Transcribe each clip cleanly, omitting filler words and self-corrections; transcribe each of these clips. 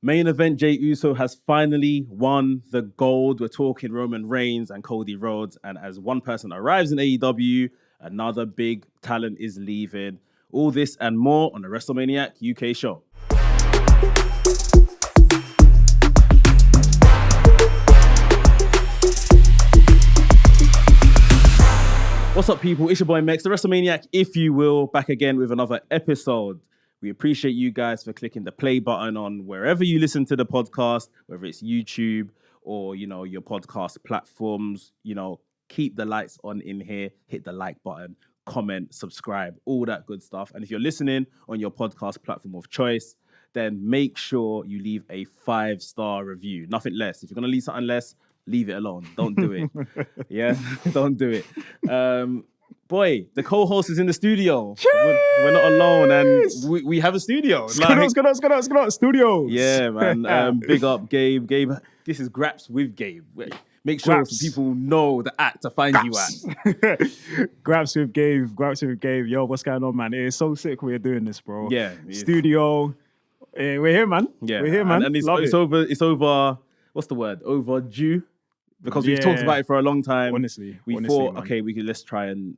Main event, Jey Uso has finally won the gold. We're talking Roman Reigns and Cody Rhodes. And as one person arrives in AEW, another big talent is leaving. All this and more on the WrestleManiac UK show. What's up, people? It's your boy Mex, the WrestleManiac, if you will, back again with another episode. We appreciate you guys for clicking the play button on wherever you listen to the podcast, whether it's YouTube or, your podcast platforms. Keep the lights on in here, hit the like button, comment, subscribe, all that good stuff. And if you're listening on your podcast platform of choice, then make sure you leave a 5-star review. Nothing less. If you're going to leave something less, leave it alone. Don't do it. Yeah, don't do it. Boy, the co-host is in the studio. We're not alone, and we have a studio. It's good. Studio. Yeah, man. Big up, Gabe. Gabe, this is Graps with Gabe. Make sure so people know the act to find you at. Graps with Gabe. Yo, what's going on, man? It's so sick we're doing this, bro. Yeah. Studio. We're here, man. Yeah. We're here, man. And it's over, what's the word? Overdue. Because we've talked about it for a long time. Honestly, thought, man. okay, let's try and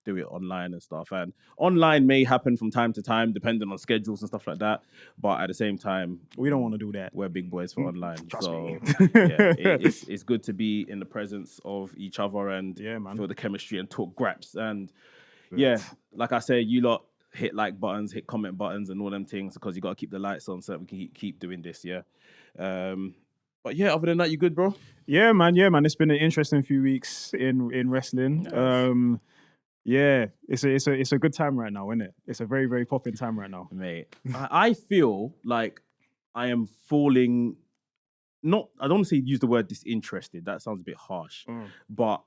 do it online and stuff. And online may happen from time to time, depending on schedules and stuff like that. But at the same time, we don't want to do that. We're big boys for online. Trust me. It's good to be in the presence of each other and feel the chemistry and talk graps. And like I say, you lot hit like buttons, hit comment buttons, and all them things because you got to keep the lights on so that we can keep doing this. But yeah, other than that, you good, bro? Yeah, man. It's been an interesting few weeks in wrestling. Yes. It's a good time right now, isn't it? It's a very, very popping time right now, mate. I feel like I am falling. I don't want to say use the word disinterested. That sounds a bit harsh, but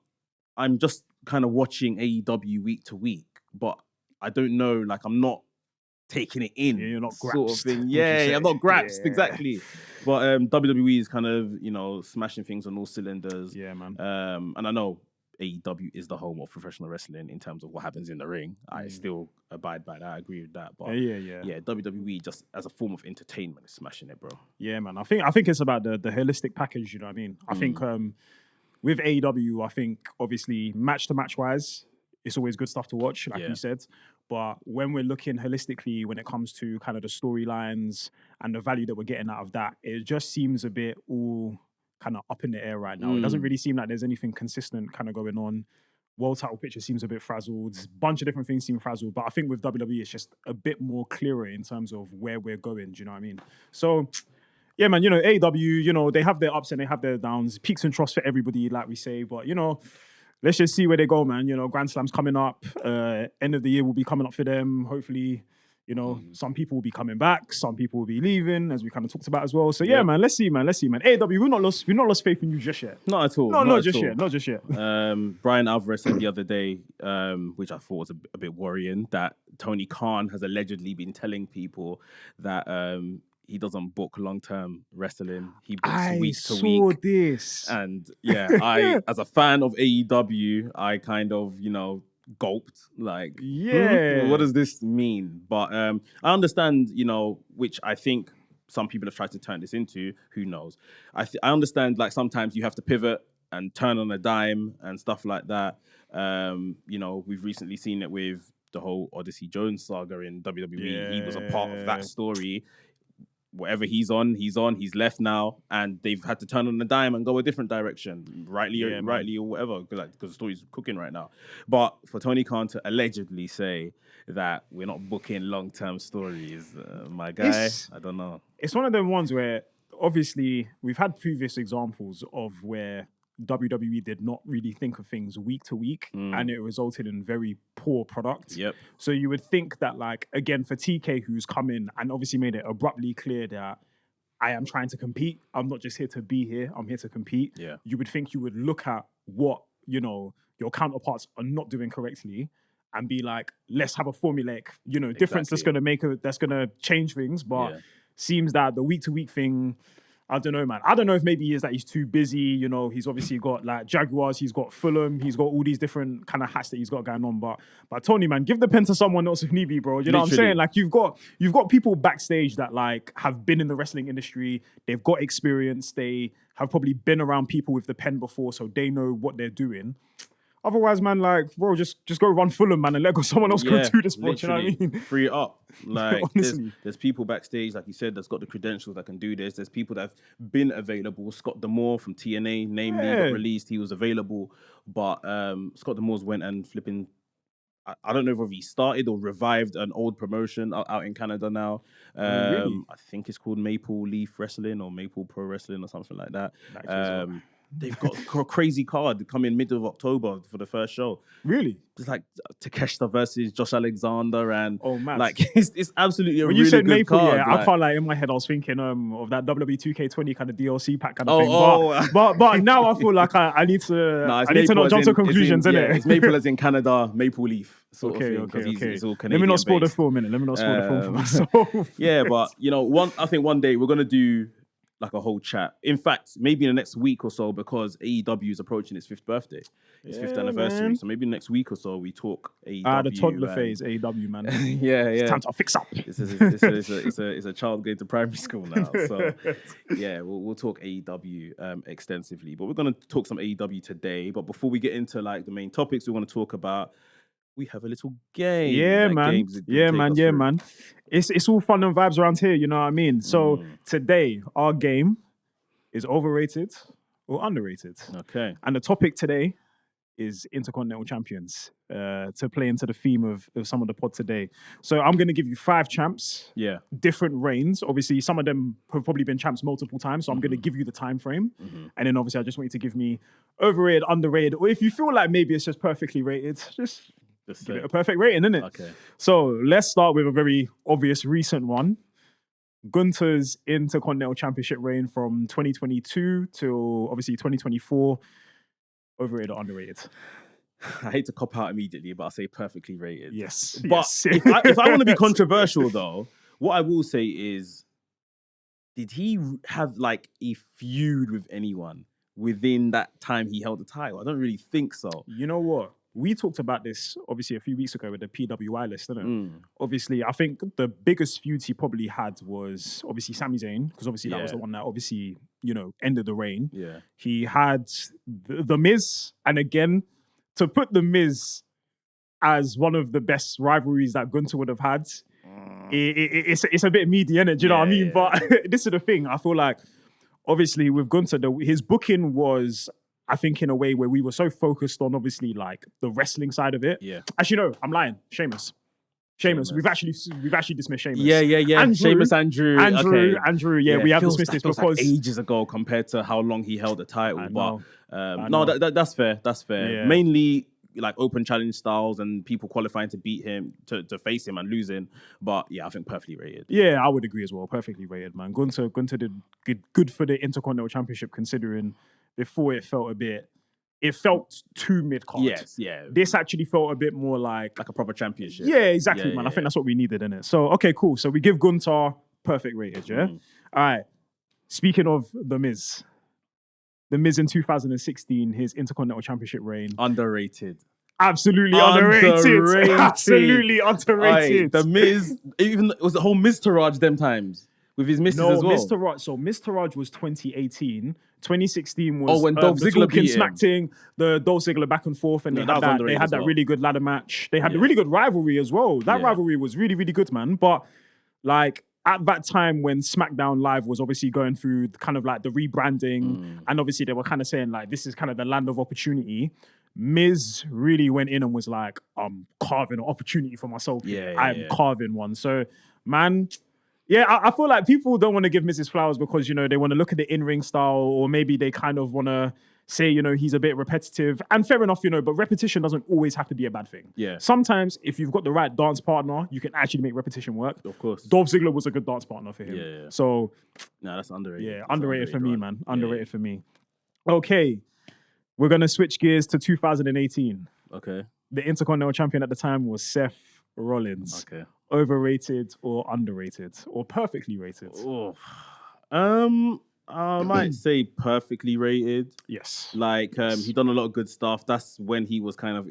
I'm just kind of watching AEW week to week. But I don't know, like I'm not taking it in. Yeah, you're not sort grasped. of thing. Yeah, I'm not grasped, exactly. But WWE is kind of, smashing things on all cylinders. Yeah, man. And I know AEW is the home of professional wrestling in terms of what happens in the ring. I still abide by that. I agree with that. But yeah, WWE just as a form of entertainment is smashing it, bro. Yeah, man. I think it's about the holistic package, you know what I mean? I think with AEW, I think obviously match to match wise, it's always good stuff to watch, like you said. But when we're looking holistically, when it comes to kind of the storylines and the value that we're getting out of that, it just seems a bit all kind of up in the air right now. It doesn't really seem like there's anything consistent kind of going on. World title picture seems a bit frazzled. A bunch of different things seem frazzled. But I think with WWE, it's just a bit more clearer in terms of where we're going. Do you know what I mean? So, yeah, man, AEW, they have their ups and they have their downs. Peaks and troughs for everybody, like we say. But, let's just see where they go, man. Grand Slam's coming up. End of the year will be coming up for them. Hopefully, some people will be coming back. Some people will be leaving, as we kind of talked about as well. So yeah, man, let's see, man. AEW, we've not lost faith in you just yet. Not at all. Not just yet. Brian Alvarez said the other day, which I thought was a bit worrying, that Tony Khan has allegedly been telling people that he doesn't book long-term wrestling. He books week to week. I saw this. And I, as a fan of AEW, I kind of, gulped. Like, what does this mean? But I understand, which I think some people have tried to turn this into. Who knows? I understand, like, sometimes you have to pivot and turn on a dime and stuff like that. We've recently seen it with the whole Odyssey Jones saga in WWE. He was a part of that story. Whatever he's he's left now, and they've had to turn on the dime and go a different direction, rightly or whatever, because the story's cooking right now. But for Tony Khan to allegedly say that we're not booking long-term stories, my guy, I don't know. It's one of them ones where, obviously, we've had previous examples of where WWE did not really think of things week to week, and it resulted in very poor product. Yep. So you would think that, like, again, for TK, who's come in and obviously made it abruptly clear that I am trying to compete. I'm not just here to be here. I'm here to compete. Yeah. You would think you would look at what, your counterparts are not doing correctly and be like, let's have a formulaic, difference that's going to change things. But seems that the week to week thing, I don't know, man. I don't know if maybe he is that he's too busy. You know, he's obviously got like Jaguars, he's got Fulham, he's got all these different kind of hats that he's got going on. But Tony, man, give the pen to someone else if need be, bro. You know what I'm saying? Like you've got people backstage that like have been in the wrestling industry. They've got experience. They have probably been around people with the pen before, so they know what they're doing. Otherwise, man, like, bro, just go run Fulham, man, and let someone else go do this, bro. You know what I mean? Free it up. Like, there's people backstage, like you said, that's got the credentials that can do this. There's people that have been available. Scott D'Amore from TNA, namely, got released. He was available, but Scott D'Amore's went and flipping. I don't know whether he started or revived an old promotion out in Canada now. Really? I think it's called Maple Leaf Wrestling or Maple Pro Wrestling or something like that. They've got a crazy card coming middle of October for the first show. Really? It's like Takeshita versus Josh Alexander, and man, like it's absolutely a when really you said good Maple, card. Yeah, like, I can't lie. In my head, I was thinking of that WWE 2K20 kind of DLC pack kind of thing. But now I feel like I need to not jump to conclusions, innit? It's Maple as in Canada, Maple Leaf. Okay. He's all Let me not spoil the film, innit? Let me not spoil the film for myself. Yeah, but you know, I think one day we're gonna do like a whole chat. In fact, maybe in the next week or so, because AEW is approaching its 5th birthday, its 5th anniversary. Man. So maybe next week or so we talk AEW. The toddler phase, AEW, man. yeah. It's time to fix up. It's a child going to primary school now. So yeah, we'll talk AEW extensively. But we're going to talk some AEW today. But before we get into like the main topics we want to talk about, we have a little game. Yeah, man. It's all fun and vibes around here, you know what I mean? So today, our game is overrated or underrated. Okay. And the topic today is Intercontinental Champions, to play into the theme of some of the pod today. So I'm going to give you 5 champs. Yeah. Different reigns. Obviously, some of them have probably been champs multiple times, so I'm going to give you the time frame. And then obviously, I just want you to give me overrated, underrated, or if you feel like maybe it's just perfectly rated, just give it a perfect rating, innit? Okay. So let's start with a very obvious recent one. Gunther's Intercontinental Championship reign from 2022 till obviously 2024. Overrated or underrated? I hate to cop out immediately, but I'll say perfectly rated. Yes. But if I want to be controversial though, what I will say is, did he have like a feud with anyone within that time he held the title? I don't really think so. You know what? We talked about this obviously a few weeks ago with the PWI list, didn't it? Obviously, I think the biggest feud he probably had was obviously Sami Zayn, because obviously that was the one that obviously, you know, ended the reign. Yeah. He had the Miz, and again, to put the Miz as one of the best rivalries that Gunther would have had, it's a bit meaty, innit? Do you know what I mean? But this is the thing. I feel like obviously with Gunther, his booking was, I think, in a way where we were so focused on obviously like the wrestling side of it. Yeah. Actually, no, I'm lying. Sheamus. We've actually dismissed Sheamus. Yeah. Sheamus, Andrew. Yeah, we have dismissed this because like ages ago compared to how long he held the title. That's fair. Yeah. Mainly like open challenge styles and people qualifying to beat him, to face him and losing. But yeah, I think perfectly rated. Yeah, I would agree as well. Perfectly rated, man. Gunther did good for the Intercontinental Championship, considering before it felt too mid-card. Yes, yeah. This actually felt a bit more like a proper championship. Yeah, exactly, man. I think that's what we needed, innit? So, okay, cool. So we give Gunther perfect rated, yeah? All right. Speaking of The Miz in 2016, his Intercontinental Championship reign. Underrated. Absolutely underrated. Absolutely underrated. The Miz, even it was the whole Miztourage them times. With his misses as well. Miztourage was 2018. 2016 was when Dolph Ziggler beat him. Smackting, the Dolph Ziggler back and forth, and they had that really good ladder match. They had a really good rivalry as well. That rivalry was really, really good, man. But like at that time when SmackDown Live was obviously going through kind of like the rebranding, and obviously they were kind of saying like this is kind of the land of opportunity. Miz really went in and was like, I'm carving an opportunity for myself. I'm carving one. So, man. Yeah, I feel like people don't want to give Mrs. Flowers because, you know, they want to look at the in-ring style, or maybe they kind of want to say, you know, he's a bit repetitive. And fair enough, you know, but repetition doesn't always have to be a bad thing. Yeah. Sometimes, if you've got the right dance partner, you can actually make repetition work. Of course. Dolph Ziggler was a good dance partner for him. Yeah. So... No, that's underrated. Yeah, underrated for me, man. Underrated for me. Okay. We're going to switch gears to 2018. Okay. The Intercontinental Champion at the time was Seth Rollins. Okay. Overrated or underrated or perfectly rated? Oh. I might say perfectly rated. Yes. Like he done a lot of good stuff. That's when he was kind of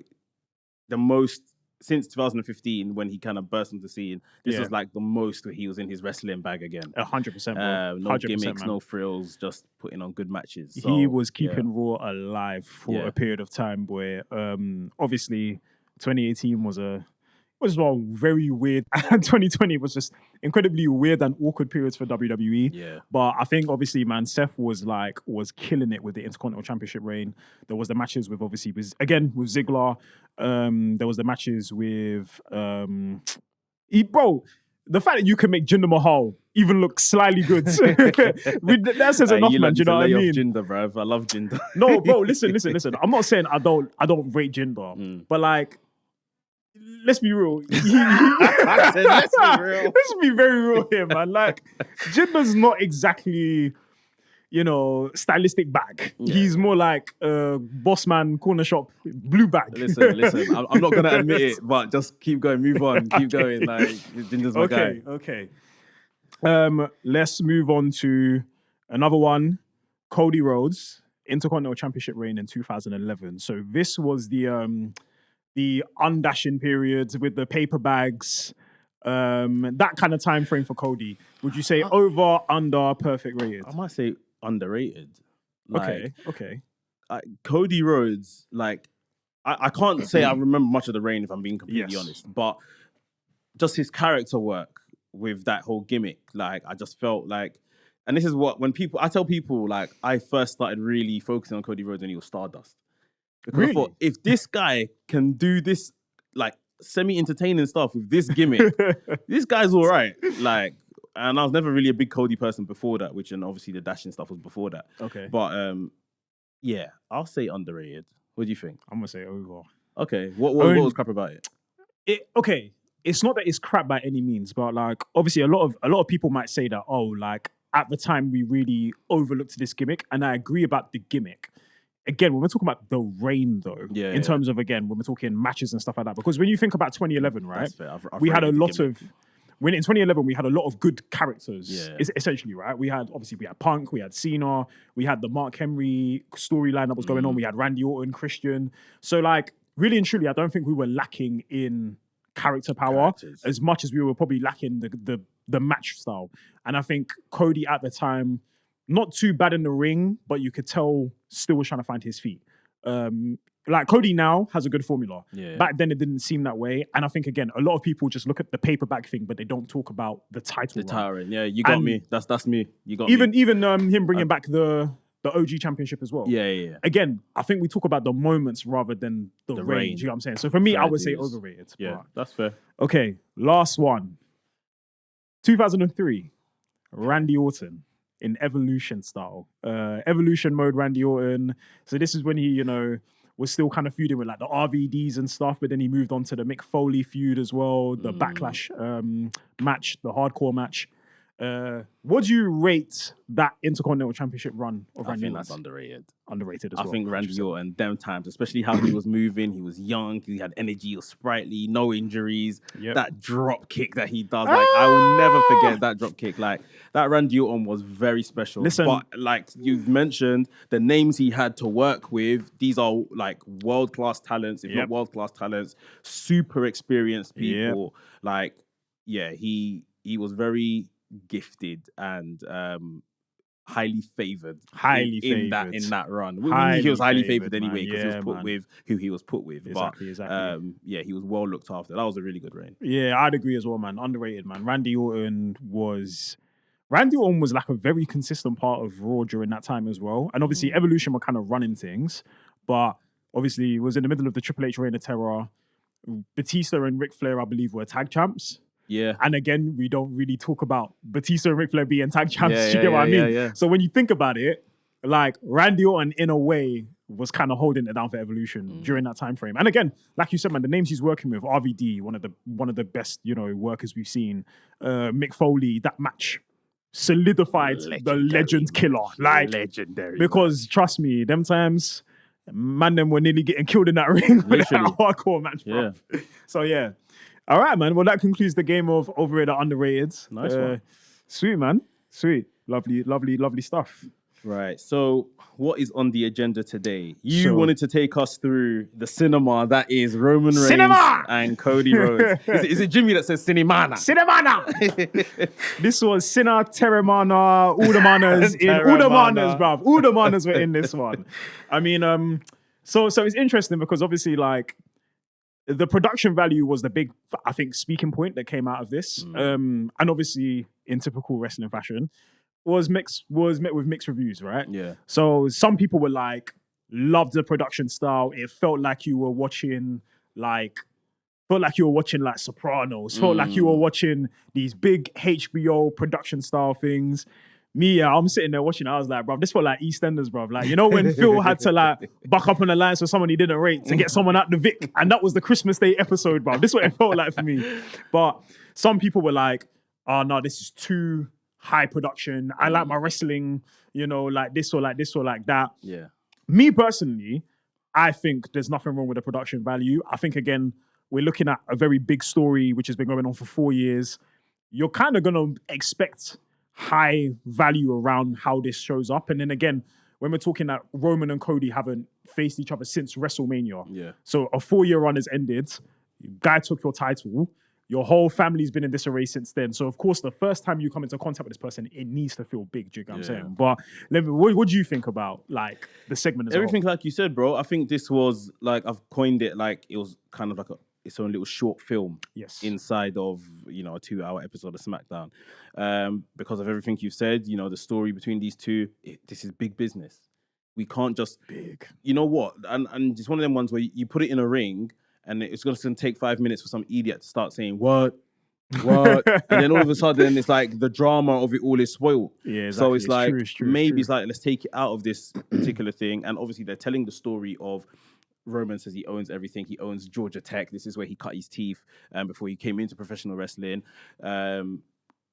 the most since 2015 when he kind of burst into the scene. This was like the most where he was in his wrestling bag again. 100%. No 100%, gimmicks, man. No frills, just putting on good matches. So, he was keeping Raw alive for a period of time where obviously 2018 was a very weird, and 2020 was just incredibly weird and awkward periods for WWE. Yeah. But I think obviously, man, Seth was killing it with the Intercontinental Championship reign. There was the matches with Ziggler. There was the matches with bro. The fact that you can make Jinder Mahal even look slightly good, that says enough, man. Do you know what I mean? Jinder, bro. I love Jinder. No, bro. Listen. I'm not saying I don't rate Jinder, but like, let's be real. I said, let's be real. Let's be very real here, man. Like, Jinder's not exactly, stylistic bag. Yeah. He's more like boss man, corner shop, blue bag. Listen. I'm not gonna admit it, but just keep going, move on, keep going. Like, Jinder's my guy. Okay. Let's move on to another one. Cody Rhodes, Intercontinental Championship reign in 2011. So this was the undashing period with the paper bags, that kind of time frame for Cody. Would you say over, under, perfect rated? I might say underrated. Like, okay. Cody Rhodes, like, I can't say I remember much of the reign if I'm being completely honest, but just his character work with that whole gimmick, like, I just felt like, and this is what, I tell people, like, I first started really focusing on Cody Rhodes when he was Stardust. Because really? I thought, if this guy can do this, like, semi-entertaining stuff with this gimmick, this guy's all right. Like, and I was never really a big Cody person before that, and obviously the dashing stuff was before that. Okay. But, yeah, I'll say underrated. What do you think? I'm going to say over. Okay. What was crap about it? Okay. It's not that it's crap by any means, but, like, obviously a lot of people might say that, oh, like, at the time we really overlooked this gimmick, and I agree about the gimmick. Again, when we're talking about the reign, though, in terms of, again, when we're talking matches and stuff like that, because when you think about 2011, right, we had a lot of, when in 2011, we had a lot of good characters, essentially, right? We had Punk, we had Cena, we had the Mark Henry storyline that was going on, we had Randy Orton, Christian. So, like, really and truly, I don't think we were lacking in character power as much as we were probably lacking the match style. And I think Cody at the time, not too bad in the ring, but you could tell still was trying to find his feet. Like, Cody now has a good formula. Yeah. Back then it didn't seem that way. And I think, again, a lot of people just look at the paperback thing, but they don't talk about the title. The title, yeah, you got me. That's me. You got me. Even him bringing back the OG championship as well. Yeah. Again, I think we talk about the moments rather than the range. You know what I'm saying? So for me, I would say overrated. Yeah, that's fair. Okay, last one. 2003, Randy Orton. In Evolution style. Evolution mode, Randy Orton. So this is when he, was still kind of feuding with like the RVDs and stuff, but then he moved on to the Mick Foley feud as well, the Backlash match, the hardcore match. What do you rate that Intercontinental Championship run of Randy Orton? I think that's underrated. Underrated as well. I think Randy Orton, them times, especially how he was moving, he was young, he had energy, he was sprightly, no injuries. Yep. That drop kick that he does, like, I will never forget that drop kick. Like, that Randy Orton was very special. Listen, but like you've mentioned, the names he had to work with, these are like world-class talents, if not world-class talents, super experienced people. Like, he was very gifted and highly favored in that run. He was highly favored anyway because he was put with who he was put with. Exactly. He was well looked after. That was a really good reign. Yeah, I'd agree as well, man. Underrated, man. Randy Orton was like a very consistent part of Raw during that time as well. And obviously Evolution were kind of running things, but obviously it was in the middle of the Triple H Reign of Terror. Batista and Ric Flair, I believe, were tag champs. Yeah. And again, we don't really talk about Batista and Ric Flair being tag champs. You get what I mean? Yeah. So when you think about it, like, Randy Orton, in a way, was kind of holding it down for Evolution during that time frame. And again, like you said, man, the names he's working with, RVD, one of the best, workers we've seen. Mick Foley, that match solidified the legend killer. Like, legendary. Because trust me, them times, man, them were nearly getting killed in that ring with that hardcore match, bro. So yeah. All right, man. Well, that concludes the game of overrated, underrated. Nice one. Sweet, man. Sweet. lovely stuff. Right. So, what is on the agenda today? You wanted to take us through the cinema that is Roman Reigns and Cody Rhodes. Is it Jimmy that says Cinemana? Cinemana! This was Sinner, Terramana, all the manas all the manas, bruv. All the manas were in this one. I mean, so it's interesting because obviously, like, the production value was the big, I think, speaking point that came out of this. And obviously, in typical wrestling fashion, was met with mixed reviews, right? Yeah. So some people were like, loved the production style. It felt like you were watching like Sopranos. Felt like you were watching these big HBO production style things. Me, I'm sitting there watching. I was like, bro, this felt like EastEnders, bro. Like, you know when Phil had to like buck up on the lines for someone he didn't rate to get someone out the Vic, and that was the Christmas Day episode, bro. This is what it felt like for me. But some people were like, oh no, this is too high production. I like my wrestling, you know, like this or like this or like that. Yeah. Me personally, I think there's nothing wrong with the production value. I think, again, we're looking at a very big story which has been going on for 4 years. You're kind of going to expect high value around how this shows up. And then again, when we're talking that Roman and Cody haven't faced each other since WrestleMania. Yeah. So a 4-year run has ended. Guy took your title. Your whole family's been in disarray since then. So, of course, the first time you come into contact with this person, it needs to feel big, do you get what I'm saying? But what do you think about, like, the segment as Everything like you said, bro. I think this was, like, I've coined it like it was kind of like its own little short film inside of, you know, a 2-hour episode of SmackDown. Because of everything you've said, you know, the story between these two, this is big business. We can't just... Big. You know what? And it's one of them ones where you put it in a ring, and it's going to take 5 minutes for some idiot to start saying, what? And then all of a sudden, it's like the drama of it all is spoiled. Yeah, exactly. So it's like, true. it's like, let's take it out of this particular thing. And obviously, they're telling the story of Roman says he owns everything. He owns Georgia Tech. This is where he cut his teeth before he came into professional wrestling.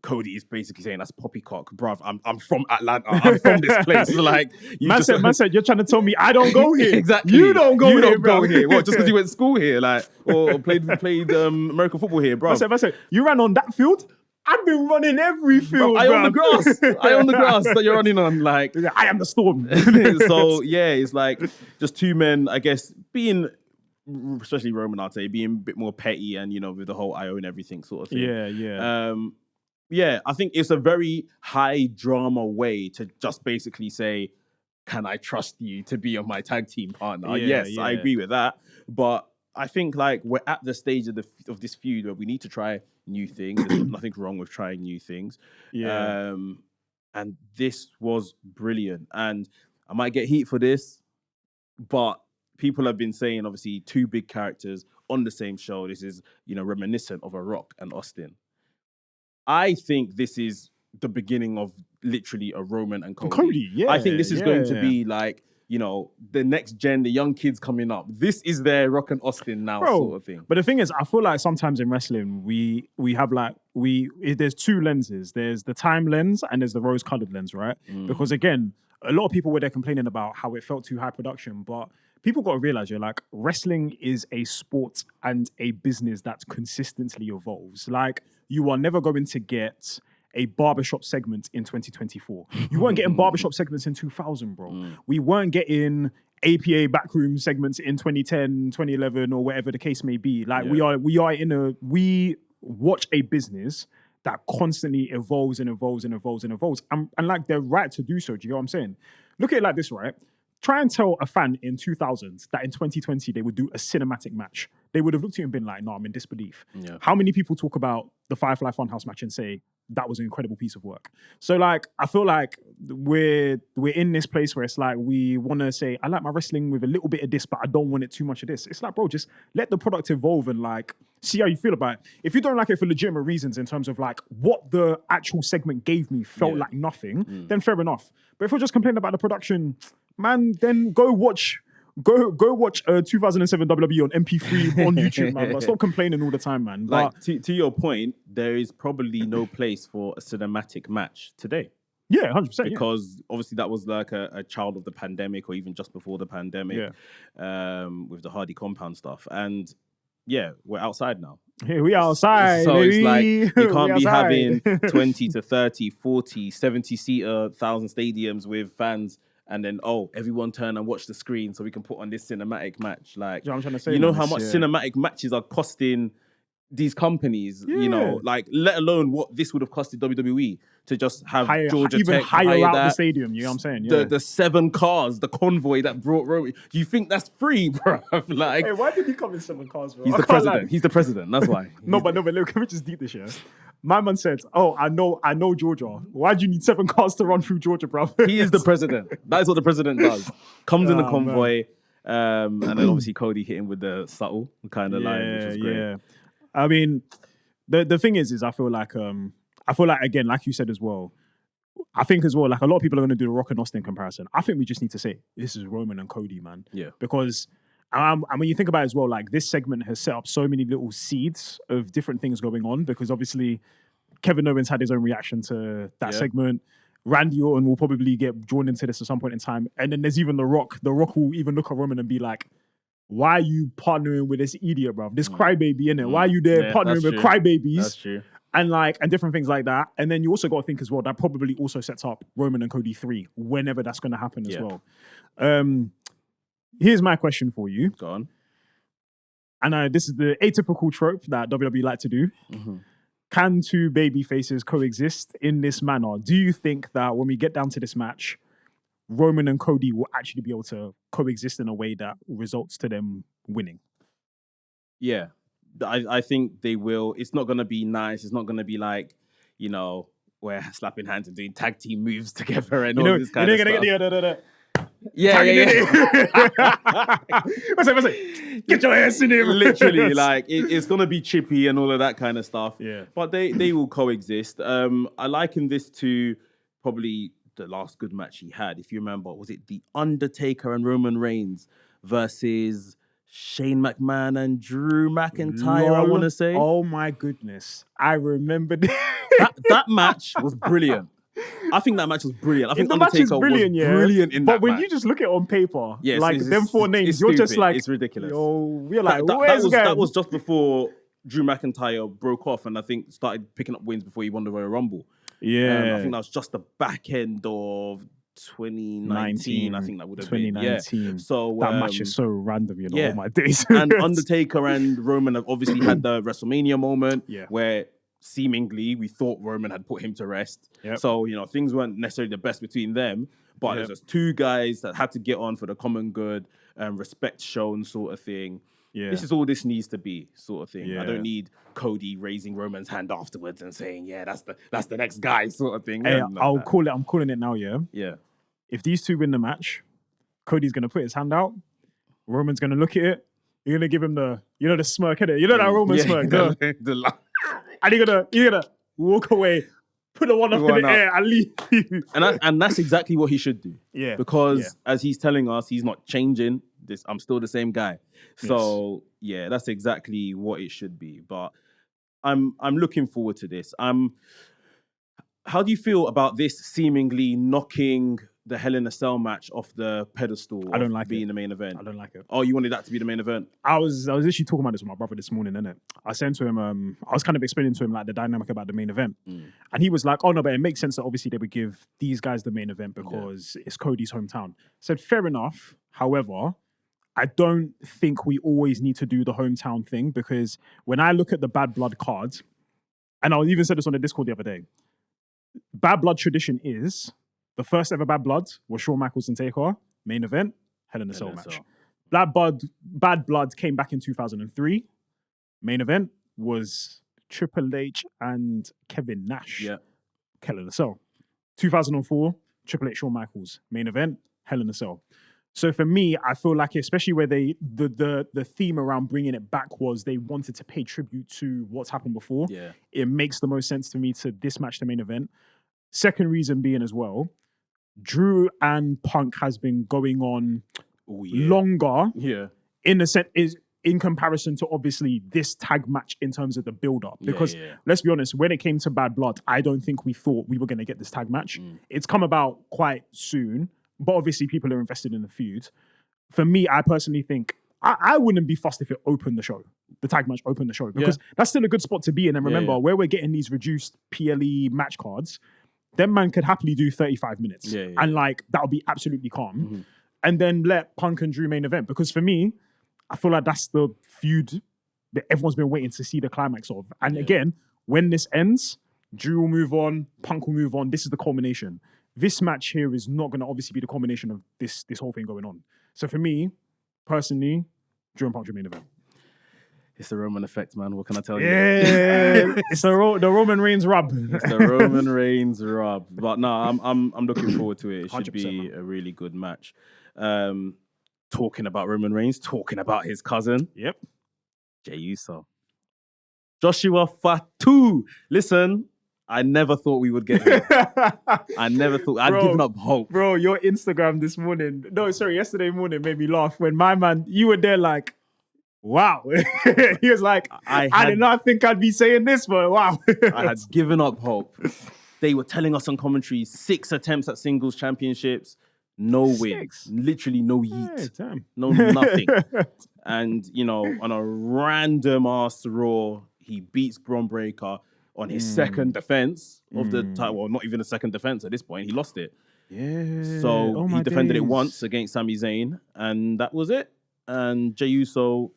Cody is basically saying that's poppycock, bruv. I'm from Atlanta. I'm from this place. So like, man said, you're trying to tell me I don't go here. Exactly. You don't go here. What? Just because you went to school here, like, or played American football here, bro. Man said, you ran on that field. I've been running every field. I own the grass. I own the grass that you're running on. Like, I am the Storm. So yeah, it's like just two men, I guess, being, especially Roman, I'd say, being a bit more petty and, you know, with the whole I own everything sort of thing. Yeah, I think it's a very high drama way to just basically say, can I trust you to be on my tag team partner? Yes, I agree with that. But I think like we're at the stage of this feud where we need to try new things. There's nothing wrong with trying new things. Yeah. And this was brilliant. And I might get heat for this, but people have been saying, obviously, two big characters on the same show. This is, you know, reminiscent of A Rock and Austin. I think this is the beginning of literally a Roman and Cody. I think this is going to be like, you know, the next gen, the young kids coming up. This is their Rock and Austin now, sort of thing. But the thing is, I feel like sometimes in wrestling, we have like, there's two lenses. There's the time lens and there's the rose-colored lens, right? Because again, a lot of people were there complaining about how it felt too high production, but people got to realize, you're like, wrestling is a sport and a business that consistently evolves. Like, you are never going to get a barbershop segment in 2024. You weren't getting barbershop segments in 2000, bro. We weren't getting APA backroom segments in 2010, 2011, or whatever the case may be. Like, we watch a business that constantly evolves and evolves and evolves and evolves. And like, they're right to do so. Do you know what I'm saying? Look at it like this, right? Try and tell a fan in 2000 that in 2020 they would do a cinematic match. They would have looked at you and been like, no, I'm in disbelief. Yeah. How many people talk about the Firefly Funhouse match and say, that was an incredible piece of work? So like, I feel like we're in this place where it's like, we want to say, I like my wrestling with a little bit of this, but I don't want it too much of this. It's like, bro, just let the product evolve and like, see how you feel about it. If you don't like it for legitimate reasons in terms of like what the actual segment gave me felt like nothing, then fair enough. But if we're just complaining about the production, man, then go watch 2007 WWE on MP3 on YouTube, man. But stop complaining all the time, man. Like, to your point, there is probably no place for a cinematic match today. Yeah, 100%. Because obviously that was like a child of the pandemic, or even just before the pandemic, with the Hardy compound stuff. And yeah, we're outside now. Here we outside, So baby. it's like you can't be outside. having 20 to 30, 40, 70 seater 1,000 stadiums with fans and then everyone turn and watch the screen so we can put on this cinematic match. Like, You know what I'm trying to say, you know man? how much cinematic matches are costing these companies, you know, Yeah. like let alone what this would have costed WWE to just have Georgia even Tech hire out the that, stadium. You know what I'm saying? Yeah. the 7 cars, the convoy that brought Roman. Do you think that's free, bro? Like, Hey, why did he come in 7 cars, bro? he's the president. He's the president. That's why. No, but look, can we just deep this, yeah? My man said, "Oh, I know Georgia. Why do you need 7 cars to run through Georgia, bro?" He is the president. That is what the president does. Comes in the Oh, convoy, and then obviously Cody hit him with the subtle kind of line, which was great. Yeah. I mean, the thing is I feel like again, like you said as well. I think as well, like a lot of people are going to do the Rock and Austin comparison. I think we just need to say this is Roman and Cody, man. Yeah. Because and when you think about it as well, like this segment has set up so many little seeds of different things going on. Because obviously, Kevin Owens had his own reaction to that segment. Randy Orton will probably get drawn into this at some point in time. And then there's even The Rock. The Rock will even look at Roman and be like, why are you partnering with this idiot, bro? This crybaby, innit? Why are you there partnering with crybabies? That's true. And different things like that. And then you also got to think as well, that probably also sets up Roman and Cody 3, whenever that's going to happen as well. Here's my question for you. Go on. And this is the atypical trope that WWE like to do. Mm-hmm. Can 2 baby faces coexist in this manner? Do you think that when we get down to this match, Roman and Cody will actually be able to coexist in a way that results to them winning? Yeah. I think they will. It's not going to be nice. It's not going to be like, you know, we're slapping hands and doing tag team moves together and all this kind of stuff. Yeah. What's it? Get your ass in here. Literally, like it's gonna be chippy and all of that kind of stuff. Yeah. But they will coexist. I liken this to probably the last good match he had. If you remember, was it The Undertaker and Roman Reigns versus Shane McMahon and Drew McIntyre? I want to say. Oh my goodness, I remember that match was brilliant. I think that match was brilliant. I think the Undertaker match is brilliant, was brilliant in that But when match. you just look at it on paper, Yes, like them 4 names, you're just stupid. like, it's ridiculous. Yo, we're like, that was just before Drew McIntyre broke off and I think started picking up wins before he won the Royal Rumble. Yeah. I think that was just the back end of 2019. I think that would have been. 2019. Yeah. So that match is so random, you know, yeah. all my days. And Undertaker and Roman have obviously had the WrestleMania moment where seemingly we thought Roman had put him to rest. Yep. So, you know, things weren't necessarily the best between them, but there's just 2 guys that had to get on for the common good and respect shown sort of thing. Yeah. This is all this needs to be sort of thing. Yeah. I don't need Cody raising Roman's hand afterwards and saying, yeah, that's the next guy sort of thing. Hey, I'm calling it now, yeah? Yeah. If these 2 win the match, Cody's going to put his hand out. Roman's going to look at it. You're going to give him the smirk, innit? You know that Roman smirk? And you're gonna walk away, put the one up in the air and leave. and that's exactly what he should do. Yeah. Because as he's telling us, he's not changing. I'm still the same guy. So that's exactly what it should be. But I'm looking forward to this. How do you feel about this seemingly knocking the Hell in a Cell match off the pedestal? I don't like being it. the main event. I don't like it. Oh, you wanted that to be the main event? I was literally talking about this with my brother this morning, innit? I said to him, I was kind of explaining to him like the dynamic about the main event. And he was like, oh no, but it makes sense that obviously they would give these guys the main event because it's Cody's hometown. I said, fair enough. However, I don't think we always need to do the hometown thing because when I look at the Bad Blood card, and I even said this on the Discord the other day, Bad Blood tradition is the first ever Bad Blood was Shawn Michaels and Taker, main event, Hell in a Cell match. Bad Blood came back in 2003. Main event was Triple H and Kevin Nash. Yeah. Hell in a Cell. 2004, Triple H, Shawn Michaels. Main event, Hell in a Cell. So for me, I feel like especially where the theme around bringing it back was they wanted to pay tribute to what's happened before. Yeah. It makes the most sense to me to this match the main event. Second reason being as well, Drew and Punk has been going on longer. Yeah. In a sense, is in comparison to obviously this tag match in terms of the build-up. Because let's be honest, when it came to Bad Blood, I don't think we thought we were going to get this tag match. It's come about quite soon, but obviously people are invested in the feud. For me, I personally think I wouldn't be fussed if it opened the show. The tag match opened the show because that's still a good spot to be in. And remember, where we're getting these reduced PLE match cards, them man could happily do 35 minutes. And like, that'll be absolutely calm. And then let Punk and Drew main event. Because for me, I feel like that's the feud that everyone's been waiting to see the climax of. And again, when this ends, Drew will move on, Punk will move on. This is the culmination. This match here is not going to obviously be the culmination of this whole thing going on. So for me, personally, Drew and Punk main event. It's the Roman effect, man. What can I tell you? Yeah, it's the Roman Reigns rub. It's the Roman Reigns rub. But no, I'm looking forward to it. It should 100%, be a really good match. Talking about Roman Reigns, talking about his cousin. Yep. Jey Uso. Joshua Fatu. Listen, I never thought we would get here. I never thought. I'd given up hope. Bro, your Instagram this morning, yesterday morning made me laugh when my man, you were there like, wow. He was like, I did not think I'd be saying this, but wow. I had given up hope. They were telling us on commentary, 6 attempts at singles championships, no wins. Literally no yeet. Damn. No nothing. And, you know, on a random ass Raw, he beats Bron Breakker on his second defense of the title. Well, not even a second defense at this point. He lost it. Yeah. So he defended it once against Sami Zayn, and that was it. And Jey Uso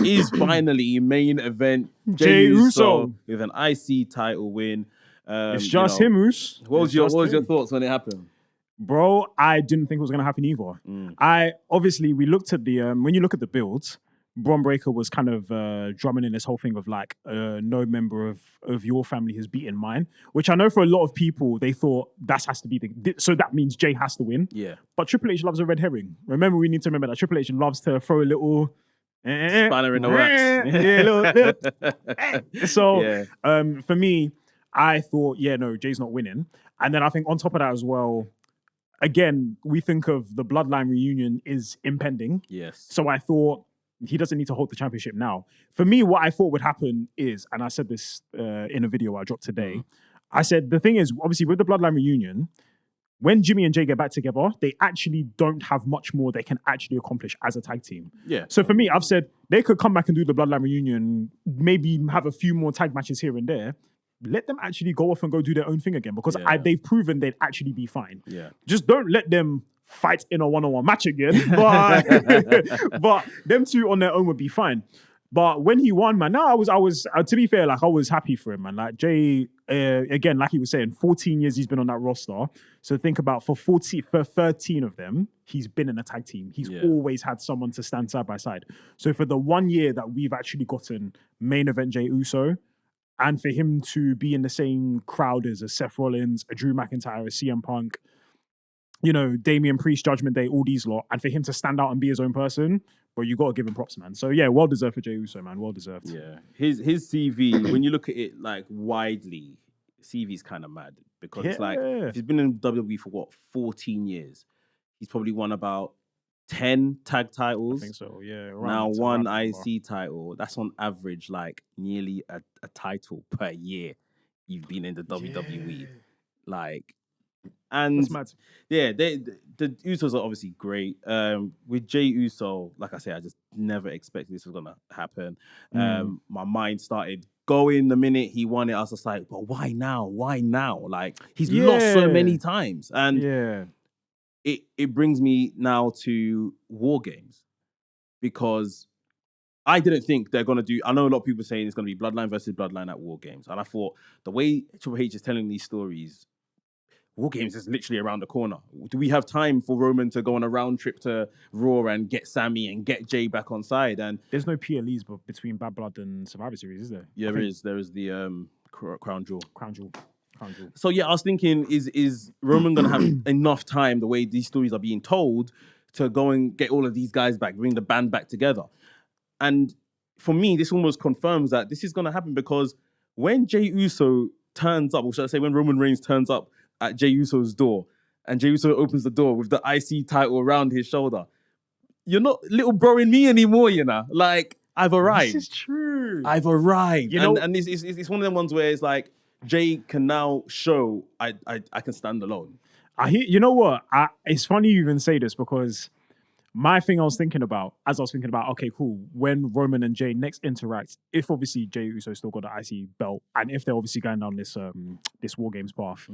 is finally main event Jey Uso with an IC title win. It's just him, Us. What was your thoughts when it happened? Bro, I didn't think it was going to happen either. We looked at the, when you look at the builds, Bron Breakker was kind of drumming in this whole thing of like, no member of your family has beaten mine, which I know for a lot of people, they thought that has to be so that means Jey has to win. Yeah. But Triple H loves a red herring. Remember, we need to remember that Triple H loves to throw a little spanner in the works. So for me, I thought, Jey's not winning. And then I think on top of that as well, again, we think of the Bloodline reunion is impending. Yes. So I thought he doesn't need to hold the championship now. For me, what I thought would happen is, and I said this in a video I dropped today, I said, the thing is, obviously with the Bloodline reunion, when Jimmy and Jey get back together, they actually don't have much more they can actually accomplish as a tag team. Yeah. So for me, I've said they could come back and do the Bloodline reunion, maybe have a few more tag matches here and there. Let them actually go off and go do their own thing again because they've proven they'd actually be fine. Yeah. Just don't let them fight in a one-on-one match again. But them two on their own would be fine. But when he won, man, I was to be fair, like I was happy for him, man. Like Jey, again, like he was saying, 14 years he's been on that roster. So think about for 13 of them, he's been in a tag team. He's always had someone to stand side by side. So for the 1 year that we've actually gotten main event Jey Uso, and for him to be in the same crowd as a Seth Rollins, a Drew McIntyre, a CM Punk, you know, Damian Priest, Judgment Day, all these lot, and for him to stand out and be his own person, but you got to give him props, man. So yeah, well deserved for Jey Uso, man. Well deserved. Yeah, his CV, when you look at it like widely, CV's kind of mad because it's like if he's been in WWE for 14 years, he's probably won about 10 tag titles. I think so, yeah. Now one IC title. That's on average like nearly a title per year you've been in the WWE. Like, and that's mad. Yeah, the Usos are obviously great. With Jey Uso, like I said, I just never expected this was gonna happen. My mind started going the minute he won it. I was just like, but why now? Why now? Like he's lost so many times, and it brings me now to War Games because I didn't think they're gonna do. I know a lot of people saying it's gonna be Bloodline versus Bloodline at War Games, and I thought the way Triple H is telling these stories. War Games is literally around the corner. Do we have time for Roman to go on a round trip to Raw and get Sami and get Jey back on side? And there's no PLEs but between Bad Blood and Survivor Series, is there? Yeah, there is. There is the Crown Jewel. Crown Jewel. So yeah, I was thinking, is Roman gonna have enough time, the way these stories are being told, to go and get all of these guys back, bring the band back together? And for me, this almost confirms that this is gonna happen because when Jey Uso turns up, or should I say when Roman Reigns turns up at Jey Uso's door, and Jey Uso opens the door with the IC title around his shoulder, you're not little bro in me anymore, you know? Like, I've arrived. This is true. I've arrived. You know, and it's one of them ones where it's like, Jey can now show I can stand alone. You know what? It's funny you even say this because My thing I was thinking about, okay, cool, when Roman and Jay next interact, if obviously Jey Uso still got the IC belt, and if they're obviously going down this War Games path,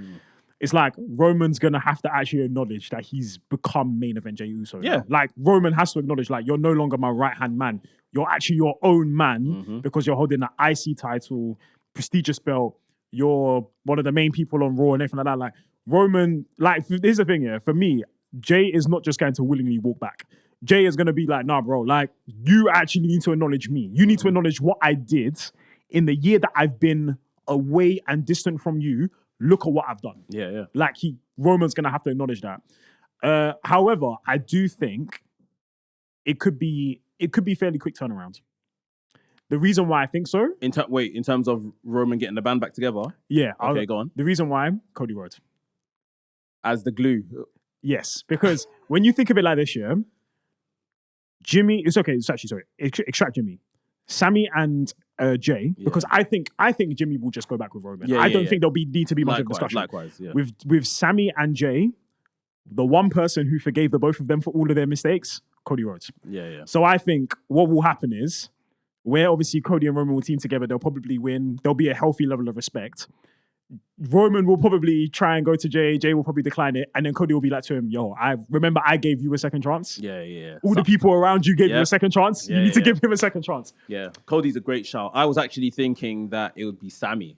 it's like Roman's gonna have to actually acknowledge that he's become main event Jey Uso. Yeah. Now. Like Roman has to acknowledge, like, you're no longer my right-hand man. You're actually your own man because you're holding the IC title, prestigious belt. You're one of the main people on Raw and everything like that. Like Roman, like, here's the thing, yeah. For me, Jay is not just going to willingly walk back. Jay is going to be like, nah, bro, like, you actually need to acknowledge me. You need to acknowledge what I did in the year that I've been away and distant from you. Look at what I've done. Yeah. Like, Roman's going to have to acknowledge that. However, I do think it could be fairly quick turnaround. The reason why I think so... In terms of Roman getting the band back together? Yeah. Okay, go on. The reason why, Cody Rhodes. As the glue? Yes, because when you think of it like this, yeah, Jimmy... It's okay, it's actually, sorry. Extract Jimmy. Sammy and Jay, because I think Jimmy will just go back with Roman. I don't think there'll need to be much of a discussion. Likewise, yeah. With Sammy and Jay, the one person who forgave the both of them for all of their mistakes, Cody Rhodes. Yeah. So I think what will happen is, where obviously Cody and Roman will team together, they'll probably win. There'll be a healthy level of respect. Roman will probably try and go to Jay. Jay will probably decline it. And then Cody will be like to him, yo, I gave you a second chance. Yeah. All the people around you gave you a second chance. You need to give him a second chance. Yeah. Cody's a great shout. I was actually thinking that it would be Sammy.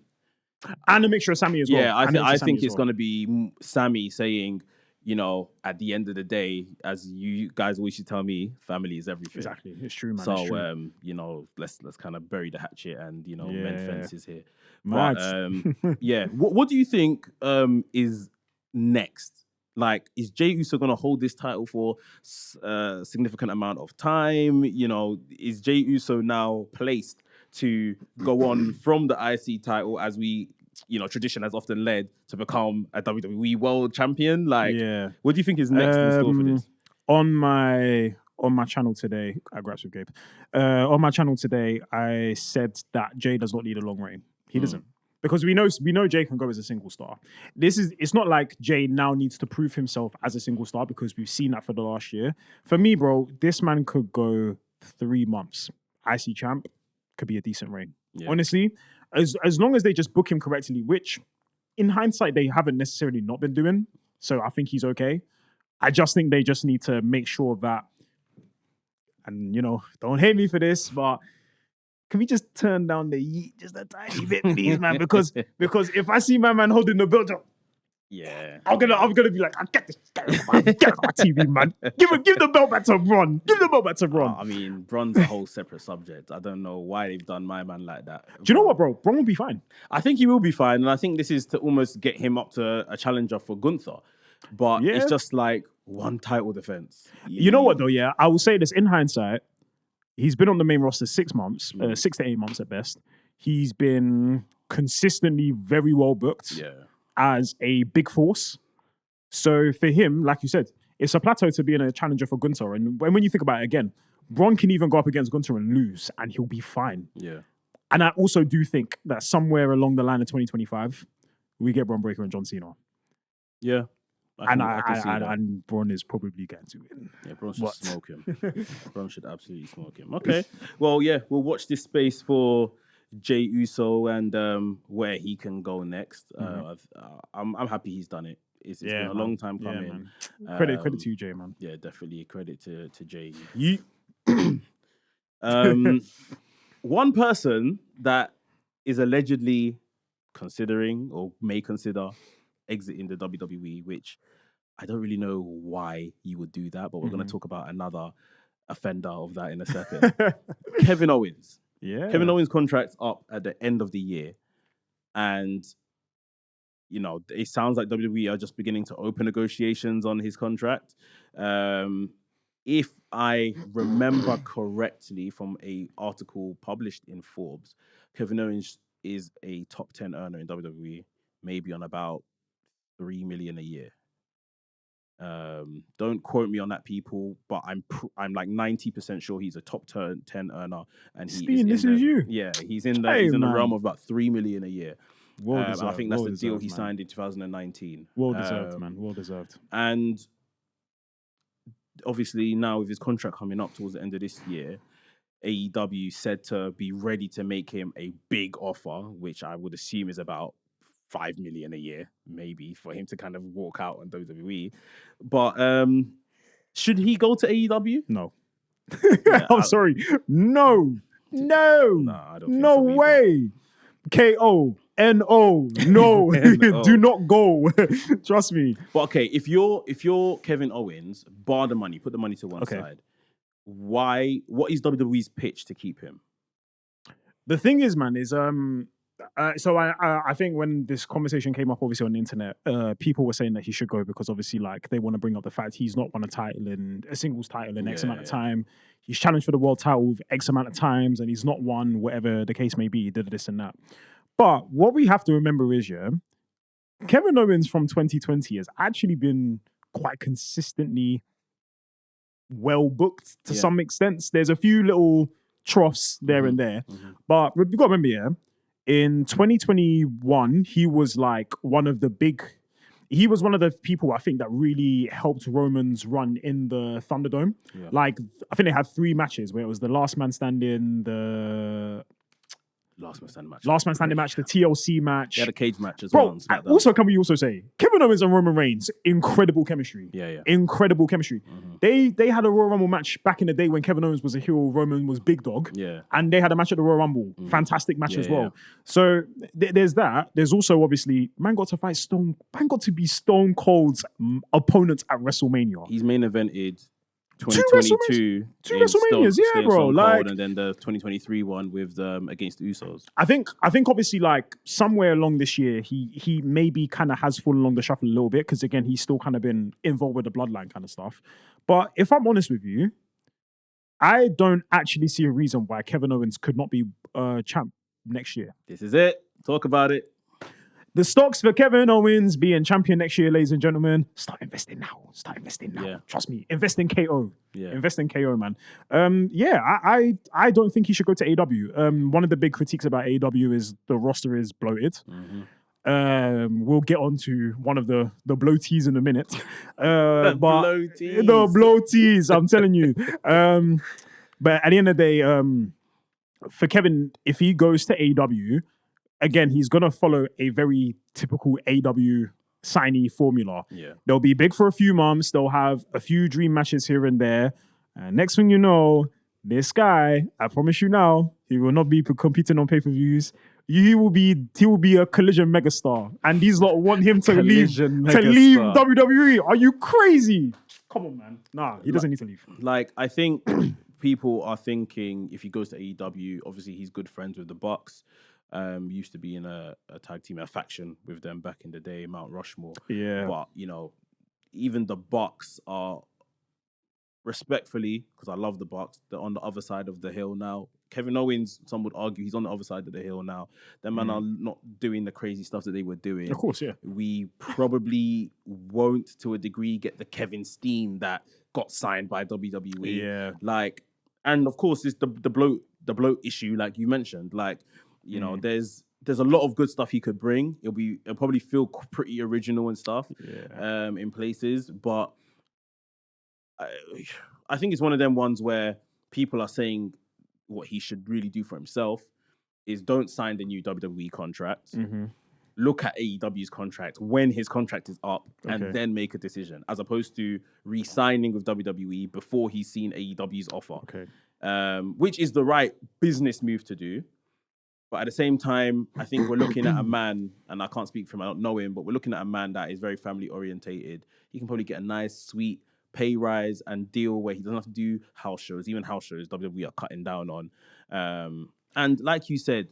And a mixture of Sammy as well. Yeah, I think it's going to be Sammy saying, you know, at the end of the day, as you guys always should tell me, family is everything. Exactly. It's true, man. So, it's true. you know, let's kind of bury the hatchet and, you know, mend fences here. Mad. But, yeah. What do you think is next? Like, is Jey Uso going to hold this title for a significant amount of time? You know, is Jey Uso now placed to go on from the IC title, as we, you know, tradition has often led, to become a WWE World Champion? Like, what do you think is next in store for this? On my channel today, I Graps with Gabe. On my channel today, I said that Jay does not need a long reign. He doesn't. Because we know Jay can go as a single star. It's not like Jay now needs to prove himself as a single star, because we've seen that for the last year. For me, bro, this man could go 3 months. IC champ could be a decent reign. Yeah. Honestly, as long as they just book him correctly, which in hindsight they haven't necessarily not been doing. So I think he's okay. I just think they just need to make sure that, and you know, don't hate me for this, but can we just turn down the yeet just a tiny bit, please, man? Because if I see my man holding the belt, I'm gonna be like, I get this, get it on my TV, man. Give the belt back to Braun. Give the belt back to Braun. I mean, Braun's a whole separate subject. I don't know why they've done my man like that. Do you know what, bro? Braun will be fine. I think he will be fine, and I think this is to almost get him up to a challenger for Gunther. But it's just like one title defense. You know what though? Yeah, I will say this in hindsight. He's been on the main roster 6 months, 6 to 8 months at best. He's been consistently very well booked as a big force. So for him, like you said, it's a plateau to being a challenger for Gunther. And when you think about it again, Braun can even go up against Gunther and lose, and he'll be fine. Yeah. And I also do think that somewhere along the line of 2025, we get Braun Breaker and John Cena. Yeah. And Braun is probably going to win. Yeah, Braun should smoke him. Braun should absolutely smoke him. Okay. Well, yeah, we'll watch this space for Jey Uso and where he can go next. I'm happy he's done it. It's been a long time coming. Yeah, credit to you, Jay, man. Yeah, definitely credit to Jay. One person that is allegedly considering or may consider exiting the WWE, which I don't really know why you would do that, but we're going to talk about another offender of that in a second. Kevin Owens. Yeah. Kevin Owens' contract's up at the end of the year. And, you know, it sounds like WWE are just beginning to open negotiations on his contract. If I remember correctly from an article published in Forbes, Kevin Owens is a top 10 earner in WWE, maybe on about $3 million a year. Don't quote me on that, people, but I'm like 90% sure he's a top 10 earner, and he's in the realm of about $3 million a year. I think that's the deal he signed in 2019. Well deserved, man. Well deserved. And obviously now with his contract coming up towards the end of this year, AEW said to be ready to make him a big offer, which I would assume is about 5 million a year, maybe, for him to kind of walk out on WWE. But should he go to AEW? No. I'm sorry. No. I don't think No so way. KO. No. Do not go. Trust me. But okay, if you're Kevin Owens, bar the money, put the money to one side. What is WWE's pitch to keep him? The thing is, man, is so I think when this conversation came up, obviously on the internet, people were saying that he should go because obviously, like, they want to bring up the fact he's not won a singles title in X amount of time. He's challenged for the world title X amount of times, and he's not won, whatever the case may be. He did this and that. But what we have to remember is, Kevin Owens from 2020 has actually been quite consistently well booked to some extent. There's a few little troughs there and there, but you've got to remember, in 2021, he was like he was one of the people I think that really helped Roman's run in the Thunderdome. Yeah. Like, I think they had 3 matches where it was the Last Man Standing, the Last Man Standing match, the TLC match. They had a cage match as well. Also, can we also say, Kevin Owens and Roman Reigns, incredible chemistry. Yeah. Incredible chemistry. They had a Royal Rumble match back in the day when Kevin Owens was a heel, Roman was big dog. Yeah. And they had a match at the Royal Rumble. Fantastic match as well. Yeah. So there's that. There's also, obviously, man got to be Stone Cold's opponent at WrestleMania. He's main evented 2022 two WrestleManias, bro. Like, and then the 2023 one with against the Usos. I think obviously, like, somewhere along this year, he maybe kind of has fallen along the shuffle a little bit because, again, he's still kind of been involved with the bloodline kind of stuff. But if I'm honest with you, I don't actually see a reason why Kevin Owens could not be champ next year. This is it. Talk about it. The stocks for Kevin Owens being champion next year, ladies and gentlemen. Start investing now. Yeah. Trust me. Invest in KO. Yeah. Invest in KO, man. I don't think he should go to AEW. One of the big critiques about AEW is the roster is bloated. We'll get on to one of the bloaties in a minute. The bloaties, I'm telling you. But at the end of the day, for Kevin, if he goes to AEW, again, he's going to follow a very typical AEW signee formula. Yeah. They'll be big for a few months. They'll have a few dream matches here and there. And next thing you know, this guy, I promise you now, he will not be competing on pay-per-views. He will be a Collision megastar. And these lot want him to leave WWE. Are you crazy? Come on, man. Nah, he doesn't need to leave. Like, I think people are thinking if he goes to AEW, obviously he's good friends with the Bucks. Used to be in a tag team, a faction with them back in the day, Mount Rushmore. Yeah. But, even the Bucks are, respectfully, because I love the Bucks, they're on the other side of the hill now. Kevin Owens, some would argue, he's on the other side of the hill now. Them men are not doing the crazy stuff that they were doing. Of course, yeah. We probably won't, to a degree, get the Kevin Steen that got signed by WWE. Yeah. Like, and of course, it's the bloat issue, like you mentioned. Like, there's a lot of good stuff he could bring. It'll probably feel pretty original and stuff in places. But I think it's one of them ones where people are saying what he should really do for himself is don't sign the new WWE contract. Look at AEW's contract when his contract is up and then make a decision, as opposed to re-signing with WWE before he's seen AEW's offer. Which is the right business move to do. But at the same time, I think we're looking at a man, and I can't speak for him, I don't know him, but we're looking at a man that is very family orientated. He can probably get a nice, sweet pay rise and deal where he doesn't have to do house shows. Even house shows, WWE are cutting down on. And like you said,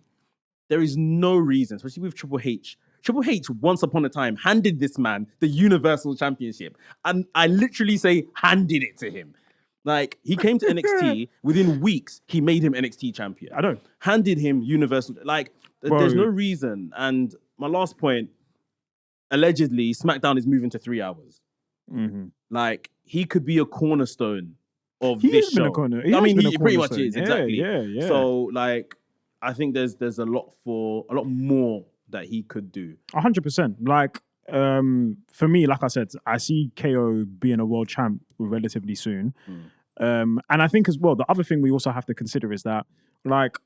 there is no reason, especially with Triple H. Triple H, once upon a time, handed this man the Universal Championship. And I literally say handed it to him. Like, he came to NXT, within weeks, he made him NXT champion. I know. Handed him Universal. Like, there's no reason. And my last point, allegedly, SmackDown is moving to 3 hours. Like, he could be a cornerstone of this show. He pretty much is, exactly. Yeah. So, like, I think there's a lot more that he could do. 100%. Like, For me, like I said, I see KO being a world champ relatively soon. And I think as well, the other thing we also have to consider is that, like,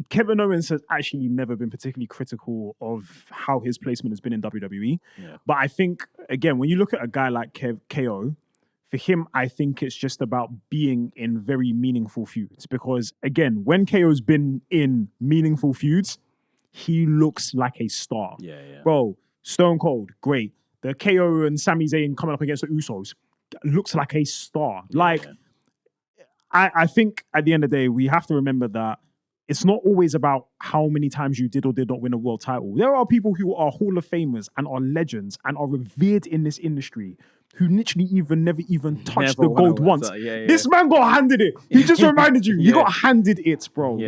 Kevin Owens has actually never been particularly critical of how his placement has been in WWE. Yeah. But I think, again, when you look at a guy like KO, for him, I think it's just about being in very meaningful feuds. Because, again, when KO's been in meaningful feuds, he looks like a star. Yeah. Bro, Stone Cold, great. The KO and Sami Zayn coming up against the Usos looks like a star. I think at the end of the day, we have to remember that it's not always about how many times you did or did not win a world title. There are people who are Hall of Famers and are legends and are revered in this industry who literally never even touched the gold once. This man got handed it. He just reminded you. He got handed it, bro.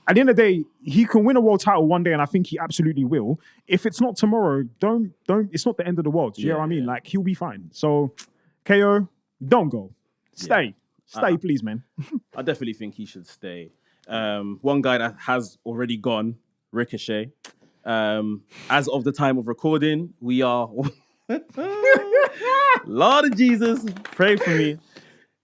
At the end of the day, he can win a world title one day, and I think he absolutely will. If it's not tomorrow, don't. It's not the end of the world. Do you know what I mean? Like, he'll be fine. So, KO, don't go. Stay, please, man. I definitely think he should stay. One guy that has already gone, Ricochet. As of the time of recording, we are. Lord of Jesus, pray for me.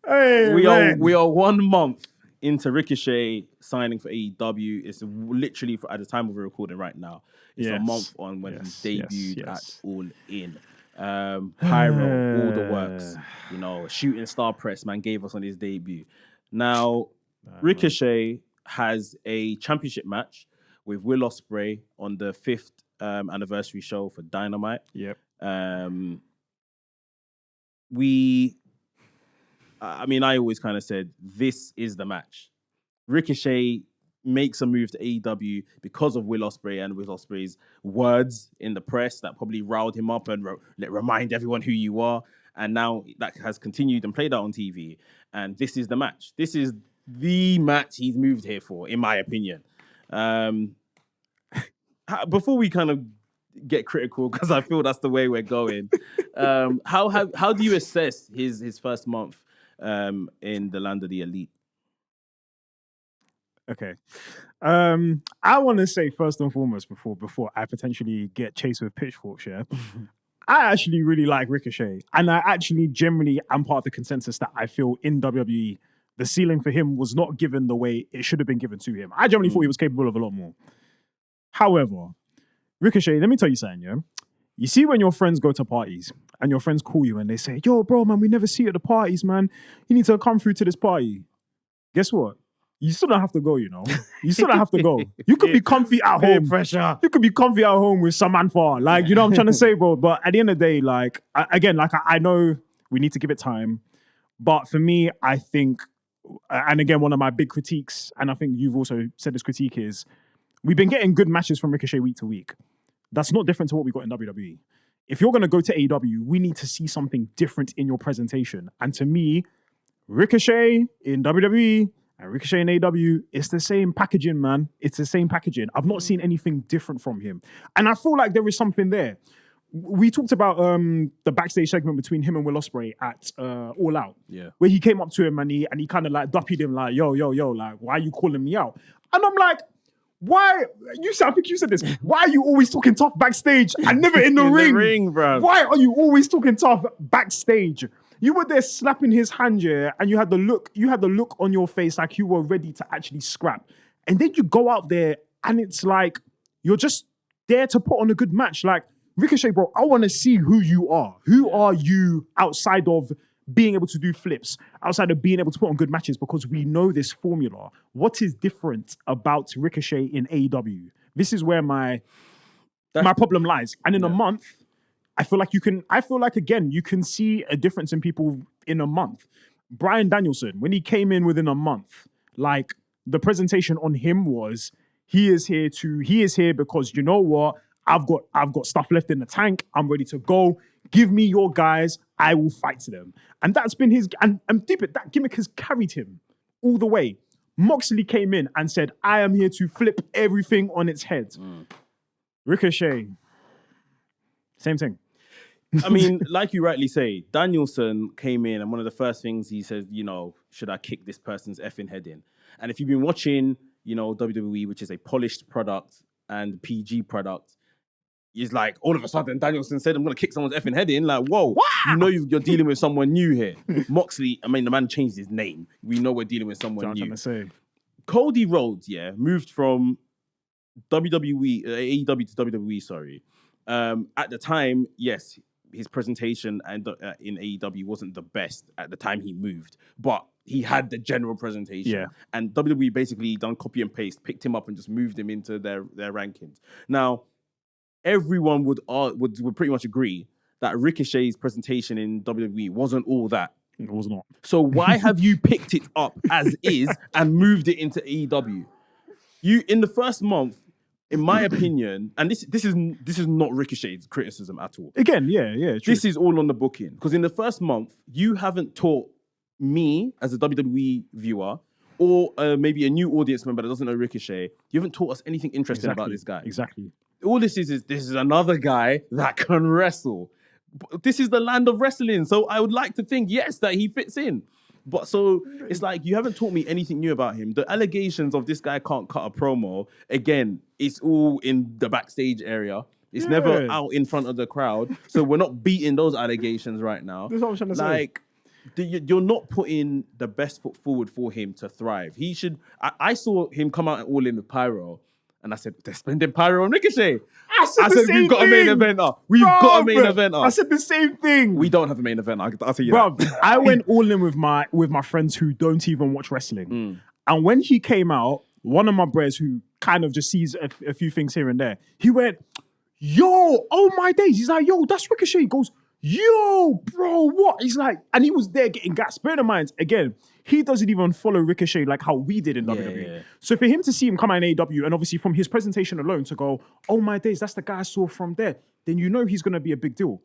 Hey, we are 1 month into Ricochet signing for AEW. It's literally at the time of recording right now. It's a month on when he debuted at All In. Pyro, all the works. You know, shooting star press man gave us on his debut. Now, Ricochet has a championship match with Will Ospreay on the 5th anniversary show for Dynamite. Yep. I always kind of said this is the match. Ricochet makes a move to AEW because of Will Ospreay and Will Ospreay's words in the press that probably riled him up and remind everyone who you are. And now that has continued and played out on TV. And this is the match. This is the match he's moved here for, in my opinion. Before we kind of get critical, because I feel that's the way we're going, how do you assess his first month in the land of the elite? Okay. I want to say first and foremost before I potentially get chased with pitchforks, I actually really like Ricochet. And I actually generally am part of the consensus that I feel in WWE, the ceiling for him was not given the way it should have been given to him. I generally thought he was capable of a lot more. However, Ricochet, let me tell you something, yeah? You see when your friends go to parties and your friends call you and they say, yo, bro, man, we never see you at the parties, man. You need to come through to this party. Guess what? You still don't have to go, you know? You still don't have to go. You could be comfy at home. Pressure. You could be comfy at home with Samantha. Like, you know what I'm trying to say, bro? But at the end of the day, like, I know we need to give it time. But for me, I think, and again, one of my big critiques, and I think you've also said this critique is, we've been getting good matches from Ricochet week to week. That's not different to what we got in WWE. If you're going to go to AEW, we need to see something different in your presentation. And to me, Ricochet in WWE and Ricochet in AEW, it's the same packaging, man. It's the same packaging. I've not seen anything different from him. And I feel like there is something there. We talked about the backstage segment between him and Will Ospreay at All Out. Yeah. Where he came up to him and he kind of like duppied him like, yo, like, why are you calling me out? And I'm like, why? I think you said this. Why are you always talking tough backstage and never in the ring? The ring, bro. Why are you always talking tough backstage? You were there slapping his hand, yeah, and you had the look on your face like you were ready to actually scrap. And then you go out there and it's like you're just there to put on a good match. Like, Ricochet, bro, I want to see who you are. Who are you outside of being able to do flips, outside of being able to put on good matches, because we know this formula. What is different about Ricochet in AEW? This is where my problem lies. And in a month, I feel like you can see a difference in people in a month. Bryan Danielson, when he came in within a month, like, the presentation on him was, he is here because, you know what? I've got stuff left in the tank. I'm ready to go. Give me your guys. I will fight to them. And that's been his, and deep it, that gimmick has carried him all the way. Moxley came in and said, I am here to flip everything on its head. Ricochet, same thing. I mean, like you rightly say, Danielson came in and one of the first things he says, you know, should I kick this person's effing head in? And if you've been watching, you know, WWE, which is a polished product and PG product, is like all of a sudden Danielson said, I'm going to kick someone's effing head in. Like, whoa, you know you're dealing with someone new here. Moxley, I mean, the man changed his name. We know we're dealing with someone new. Cody Rhodes, moved from WWE, AEW to WWE, sorry. At the time, yes, his presentation and in AEW wasn't the best at the time he moved, but he had the general presentation. Yeah. And WWE basically done copy and paste, picked him up and just moved him into their rankings. Now, everyone would pretty much agree that Ricochet's presentation in WWE wasn't all that. It was not. So why have you picked it up as is and moved it into AEW? You, in the first month, in my opinion, and this is not Ricochet's criticism at all. Again, true. This is all on the booking. Because in the first month, you haven't taught me as a WWE viewer or maybe a new audience member that doesn't know Ricochet, you haven't taught us anything interesting about this guy. Exactly. All this is another guy that can wrestle. This is the land of wrestling. So I would like to think, yes, that he fits in. But so it's like, you haven't taught me anything new about him. The allegations of this guy can't cut a promo, again, it's all in the backstage area. It's never out in front of the crowd. So we're not beating those allegations right now. That's what I'm trying to say. You're not putting the best foot forward for him to thrive. He should. I saw him come out all in with Pyro. And I said, they're spending Pyro on Ricochet. I said we've got a main eventer. We've got a main eventer. I said the same thing. We don't have a main event. I'll tell you that. I went all in with my friends who don't even watch wrestling. And when he came out, one of my bros who kind of just sees a few things here and there, he went, yo, oh my days. He's like, yo, that's Ricochet. He goes, yo, bro, what? He's like, and he was there getting gas. Bear in mind, again, he doesn't even follow Ricochet like how we did in WWE. Yeah. So for him to see him come out in AEW, and obviously from his presentation alone to go, oh my days, that's the guy I saw from there, then you know he's going to be a big deal.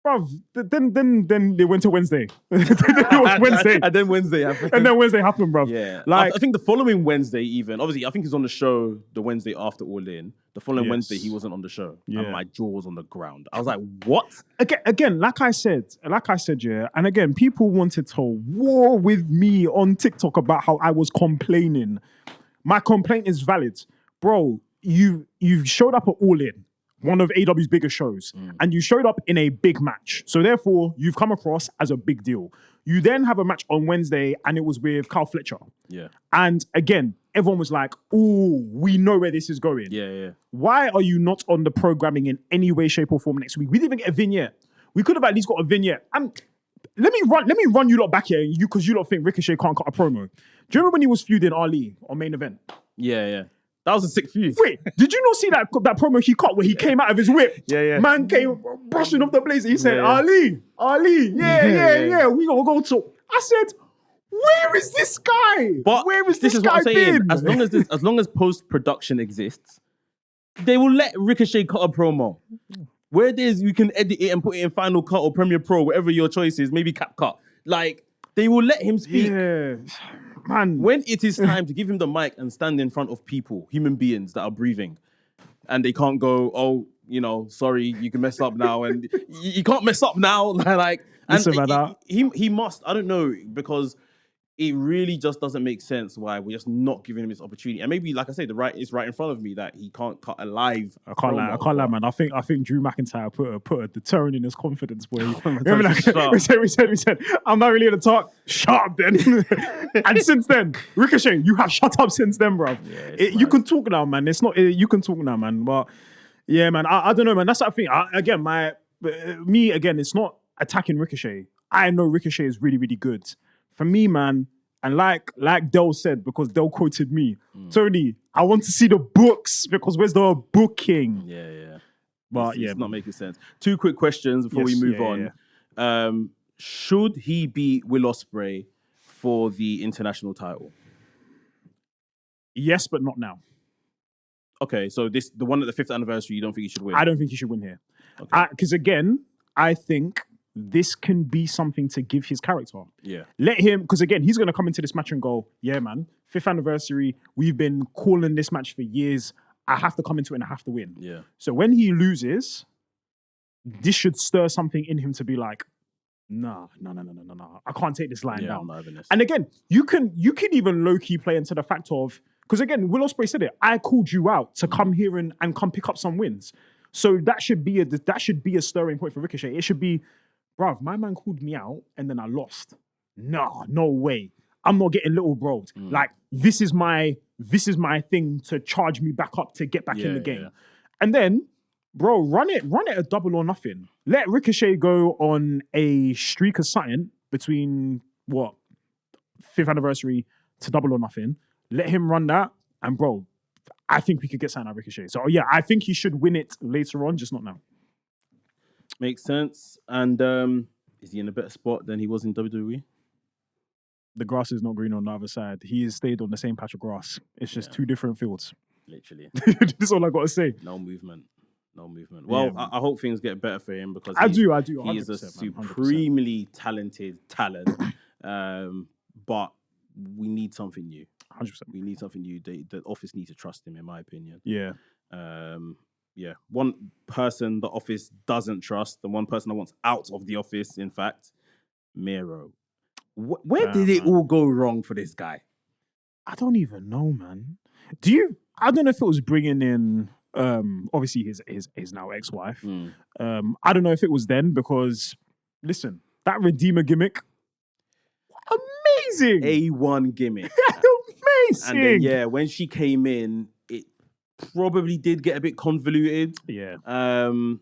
Bruv, then they went to Wednesday. Wednesday. And then Wednesday happened. And then Wednesday happened, bruv. Yeah. Like, I think the following Wednesday even, obviously, I think he's on the show the Wednesday after All In. The following Wednesday, he wasn't on the show. Yeah. And my jaw was on the ground. I was like, what? Again, like I said, yeah. And again, people wanted to war with me on TikTok about how I was complaining. My complaint is valid. Bro, you've showed up at All In, one of AEW's biggest shows, and you showed up in a big match. So therefore, you've come across as a big deal. You then have a match on Wednesday, and it was with Carl Fletcher. Yeah. And again, everyone was like, ooh, we know where this is going. Yeah. Why are you not on the programming in any way, shape, or form next week? We didn't even get a vignette. We could have at least got a vignette. Let me run you lot back here, because you lot think Ricochet can't cut a promo. Do you remember when he was feuding Ali on Main Event? Yeah. That was a sick feud. Wait, did you not see that promo he cut where he came out of his whip? Yeah. Man came brushing off the blazer. He said, Ali, yeah. We gonna go to. I said, where is this guy? But where is this guy what I'm saying. Been? As long as post-production exists, they will let Ricochet cut a promo. Where it is, you can edit it and put it in Final Cut or Premiere Pro, whatever your choice is, maybe CapCut. Like, they will let him speak. Yeah. Man. When it is time to give him the mic and stand in front of people, human beings that are breathing, and they can't go, oh, sorry, you can mess up now, and you can't mess up now. Like, and he must. I don't know, because it really just doesn't make sense why we're just not giving him this opportunity. And maybe, like I say, it's right in front of me that he can't cut a live. I can't lie, man. I think Drew McIntyre put a deterrent in his confidence, boy. We said, I'm not really gonna talk. Shut up, then. And since then, Ricochet, you have shut up since then, bro. Yeah, you can talk now, man. It's not. You can talk now, man. But yeah, man. I don't know, man. That's what I think. Again, it's not attacking Ricochet. I know Ricochet is really, really good. For me, man, and like Del said, because Del quoted me, Tony, I want to see the books, because where's the booking? Yeah. But it's not making sense. 2 quick questions before we move on. Yeah. Should he beat Will Ospreay for the international title? Yes, but not now. Okay, so the one at the 5th anniversary, you don't think he should win? I don't think he should win here. Because Okay. Again, I think this can be something to give his character. Yeah. Let him, because again, he's going to come into this match and go, yeah, man, 5th anniversary, we've been calling this match for years. I have to come into it and I have to win. Yeah. So when he loses, this should stir something in him to be like, no. I can't take this line down. I'm not having this. And again, you can even low-key play into the fact of, because again, Will Ospreay said it, I called you out to come here and come pick up some wins. So that should be a stirring point for Ricochet. It should be, bruv, my man called me out and then I lost. Nah, no way. I'm not getting little broed. Like, this is my thing to charge me back up to get back in the game. Yeah. And then, bro, run it a double or nothing. Let Ricochet go on a streak of something between 5th anniversary to double or nothing. Let him run that. And bro, I think we could get something out of Ricochet. So yeah, I think he should win it later on, just not now. Makes sense. And is he in a better spot than he was in WWE? The grass is not green on the other side. He has stayed on the same patch of grass. It's just two different fields. Literally. That's all I got to say. No movement. Well, yeah, I hope things get better for him because I do. He is a supremely talented talent. But we need something new. 100%. We need something new. The office needs to trust him, in my opinion. Yeah. Yeah. One person the office doesn't trust, and one person that wants out of the office, in fact, Miro. Where did it all go wrong for this guy? I don't even know, man. I don't know if it was bringing in, obviously his now ex-wife. I don't know if it was then because, listen, that Redeemer gimmick, amazing. A1 gimmick. Amazing. And then, when she came in, it probably did get a bit convoluted. Yeah. That,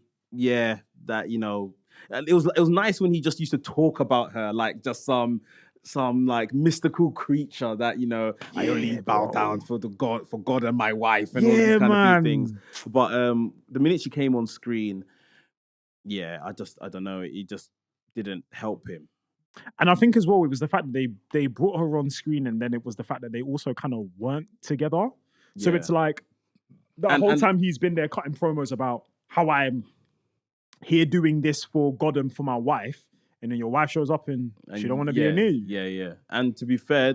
it was nice when he just used to talk about her like just some like mystical creature that I only bow down for God and my wife and all these kind of things. But the minute she came on screen, I don't know, it just didn't help him. And I think as well it was the fact that they brought her on screen, and then it was the fact that they also kind of weren't together. So it's like the whole time he's been there cutting promos about how I'm here doing this for God and for my wife, and then your wife shows up and she don't want to be near you. Yeah. And to be fair,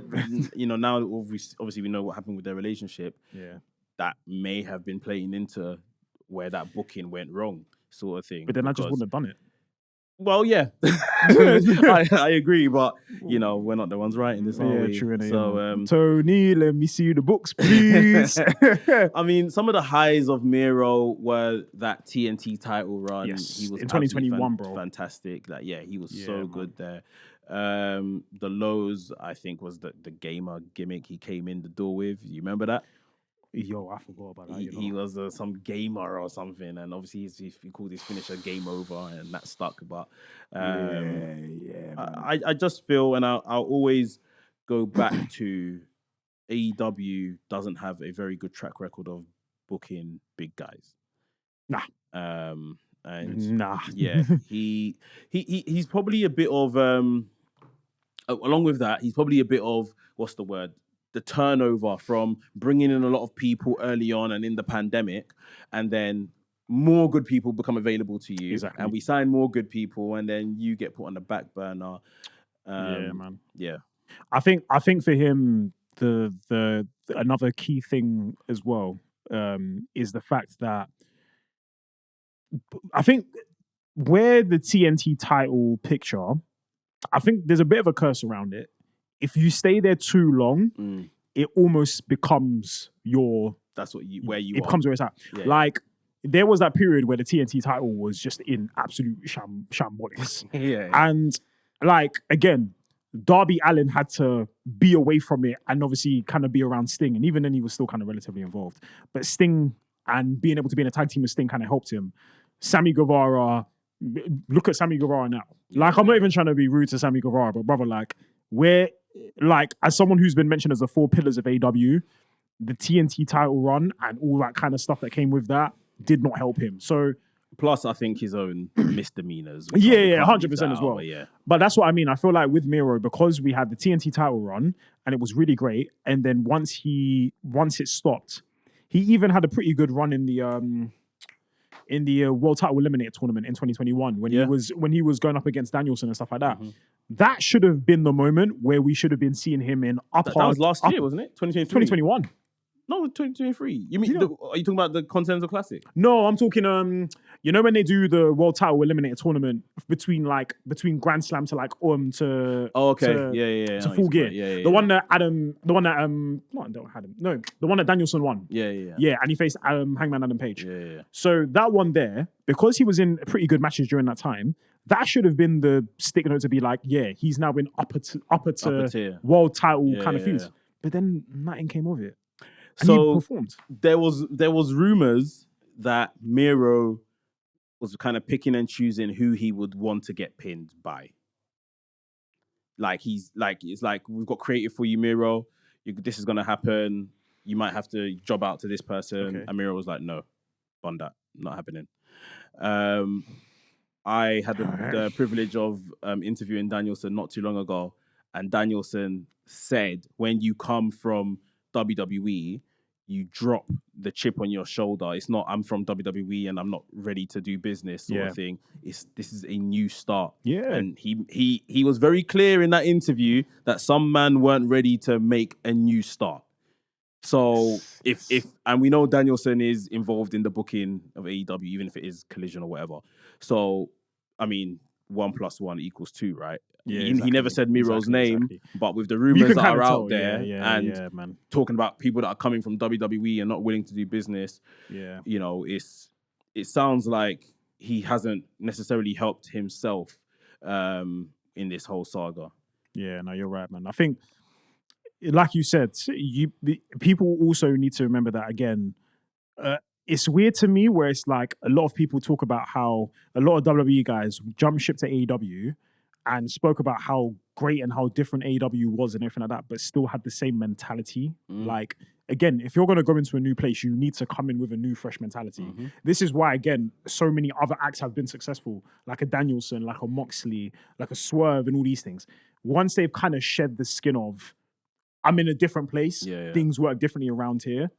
now obviously we know what happened with their relationship. Yeah, that may have been playing into where that booking went wrong, sort of thing. But then I just wouldn't have done it. Well, yeah, I agree, but we're not the ones writing this, are we? True. So, Tony, let me see the books, please. I mean, some of the highs of Miro were that TNT title run. Yes, he was in 2021, bro. Fantastic. He was so good there. The lows, I think, was the gamer gimmick he came in the door with. You remember that? Yo, I forgot about that. He was some gamer or something, and obviously he called his finisher Game Over, and that stuck. But I just feel, and I'll always go back to AEW doesn't have a very good track record of booking big guys. Nah. Yeah, he's probably a bit of along with that, he's probably a bit of what's the word? The turnover from bringing in a lot of people early on and in the pandemic, and then more good people become available to you. Exactly. And we sign more good people, and then you get put on the back burner. Yeah, man. Yeah. I think for him, the another key thing as well is the fact that I think where the TNT title picture, I think there's a bit of a curse around it. If you stay there too long, it almost becomes That's where you it becomes where it's at. Yeah. Like, there was that period where the TNT title was just in absolute shambolics. Yeah. And, like, again, Darby Allin had to be away from it and obviously kind of be around Sting. And even then, he was still kind of relatively involved. But Sting and being able to be in a tag team with Sting kind of helped him. Sammy Guevara, look at Sammy Guevara now. Like, I'm not even trying to be rude to Sammy Guevara, but brother, as someone who's been mentioned as the 4 pillars of AEW, the TNT title run and all that kind of stuff that came with that did not help him. So, plus, I think his own misdemeanors. 100% as well. Yeah. But that's what I mean. I feel like with Miro, because we had the TNT title run and it was really great, and then once it stopped, he even had a pretty good run in the World Title Eliminator tournament in 2021 when he was going up against Danielson and stuff like that. Mm-hmm. That should have been the moment where we should have been seeing him in upper. That was last year, wasn't it? 2021. No, 2023. You mean, are you talking about the Continental Classic? No, I'm talking, you know when they do the world title eliminator tournament between Grand Slam to to Full Gear. The one that Danielson won. Yeah, and he faced Hangman Adam Page. Yeah. So that one there, because he was in pretty good matches during that time, that should have been the stick note to be like, yeah, he's now in upper tier world title kind of feuds. But then nothing came of it. And he performed. There was rumors that Miro was kind of picking and choosing who he would want to get pinned by. It's like we've got creative for you, Miro. This is gonna happen. You might have to job out to this person. Okay. And Miro was like, no, on that, not happening. I had the privilege of interviewing Danielson not too long ago, and Danielson said, when you come from WWE, you drop the chip on your shoulder. It's not, I'm from WWE and I'm not ready to do business sort of thing. This is a new start. Yeah. And he was very clear in that interview that some man weren't ready to make a new start. So if and we know Danielson is involved in the booking of AEW, even if it is Collision or whatever. So, I mean, 1 + 1 = 2, right? Yeah, he never said Miro's name, but with the rumors that are out there and talking about people that are coming from WWE and not willing to do business, you know, it sounds like he hasn't necessarily helped himself in this whole saga. Yeah, no, you're right, man. I think, like you said, people also need to remember that again. It's weird to me where it's like a lot of people talk about how a lot of WWE guys jumped ship to AEW and spoke about how great and how different AEW was and everything like that, but still had the same mentality. Like, again, if you're going to go into a new place, you need to come in with a new, fresh mentality. This is why, again, so many other acts have been successful, like a Danielson, like a Moxley, like a Swerve, and all these things. Once they've kind of shed the skin of, I'm in a different place, things work differently around here,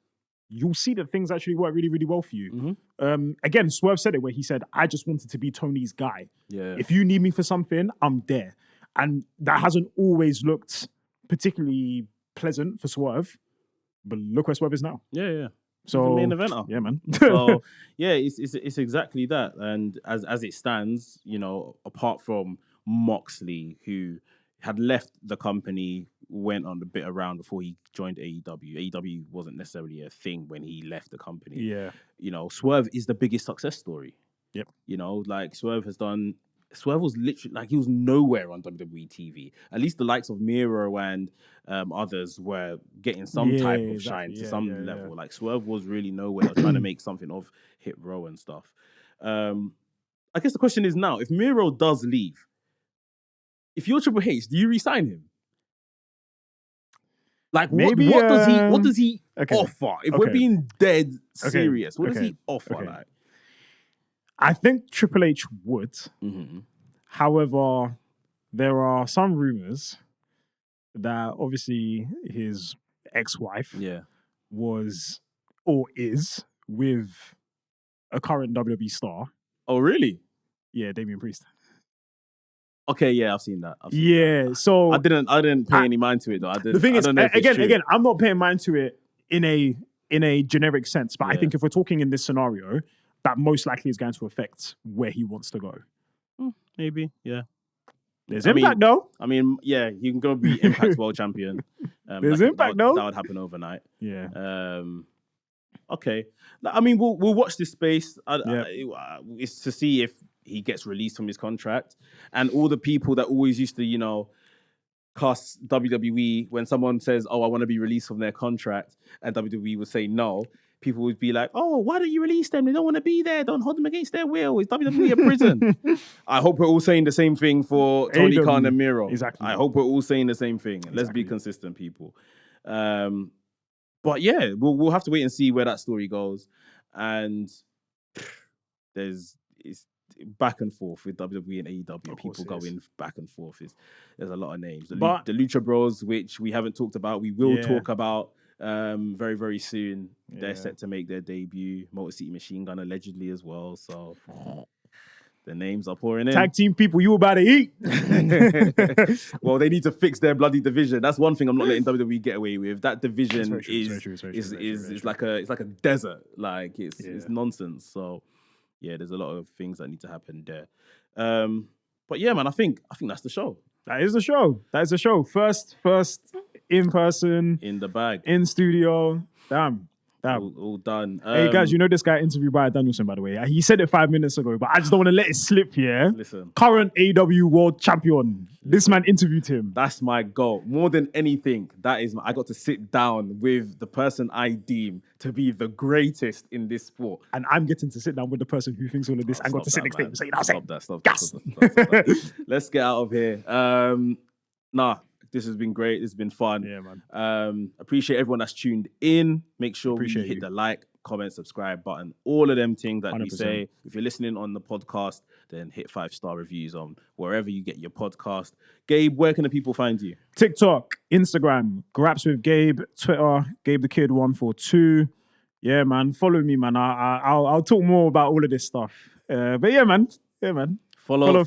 you'll see that things actually work really, really well for you. Again, Swerve said it where he said, I just wanted to be Tony's guy. If you need me for something, I'm there. And that hasn't always looked particularly pleasant for Swerve, but look where Swerve is now. So the main eventer. Yeah, man. So it's exactly that. And as it stands, you know, apart from Moxley, who had left the company, went on a bit around before he joined AEW. AEW wasn't necessarily a thing when he left the company. You know, Swerve is the biggest success story. You know, like Swerve was literally, like, he was nowhere on WWE TV. At least the likes of Miro and others were getting some type of shine to some level. Like, Swerve was really nowhere. Trying to make something of Hit Row and stuff. I guess the question is now, if Miro does leave, if you're Triple H, do you re-sign him? Like, what does he offer? If we're being dead serious, what does he offer? Like, I think Triple H would. However, there are some rumors that obviously his ex-wife was or is with a current WWE star. Oh, really? Yeah, Damian Priest. Okay, yeah, I've seen that. So I didn't pay any mind to it though. The thing is, again, I'm not paying mind to it in a generic sense, but I think if we're talking in this scenario, that most likely is going to affect where he wants to go. Maybe, yeah. There's Impact, though. I mean, yeah, you can go be Impact World Champion. There's Impact, though. That would happen overnight. Yeah. Okay. I mean, we'll watch this space. It's to see if he gets released from his contract, and all the people that always used to, you know, cuss WWE when someone says, "Oh, I want to be released from their contract," and WWE would say no. People would be like, "Oh, why don't you release them? They don't want to be there. Don't hold them against their will. Is WWE a prison?" I hope we're all saying the same thing for Tony Khan and Miro. Exactly. I hope we're all saying the same thing. Let's be consistent, people. But yeah, we'll have to wait and see where that story goes. And it's back and forth with WWE and AEW. People going back and forth. There's a lot of names. The Lucha Bros, which we haven't talked about, we will talk about very, very soon. They're set to make their debut. Motor City Machine Gun allegedly as well. So The names are pouring in. Tag team people, you about to eat. Well, they need to fix their bloody division. That's one thing I'm not letting WWE get away with. That division is like a desert. Like it's nonsense. So yeah, there's a lot of things that need to happen there. But yeah, man, I think that's the show. That is the show. First in person, in the bag, in studio. Damn. All done. Hey guys, you know this guy interviewed Bryan Danielson, by the way. He said it 5 minutes ago, but I just don't want to let it slip here. Listen. Current AEW world champion. This man interviewed him. That's my goal. More than anything, I got to sit down with the person I deem to be the greatest in this sport. And I'm getting to sit down with the person who thinks all of this and got to sit next to him. So, you know what I'm saying? Stop that. Let's get out of here. This has been great. This has been fun. Yeah, man. Appreciate everyone that's tuned in. Make sure you hit the like, comment, subscribe button. All of them things that 100%. We say. If you're listening on the podcast, then hit 5-star reviews on wherever you get your podcast. Gabe, where can the people find you? TikTok, Instagram, Graps with Gabe, Twitter, Gabe the Kid 142. Yeah, man. Follow me, man. I'll talk more about all of this stuff. But yeah, man. Follow.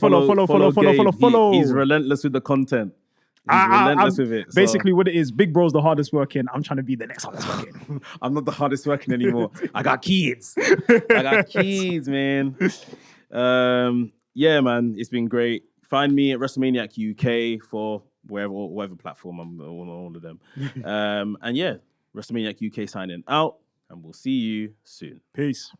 He's relentless with the content. He's relentless with it. Basically, what it is, Big Bro's the hardest working. I'm trying to be the next hardest working. I'm not the hardest working anymore. I got kids, man. Yeah, man. It's been great. Find me at WrestleManiac UK for whatever platform I'm on all of them. And yeah, WrestleManiac UK signing out, and we'll see you soon. Peace.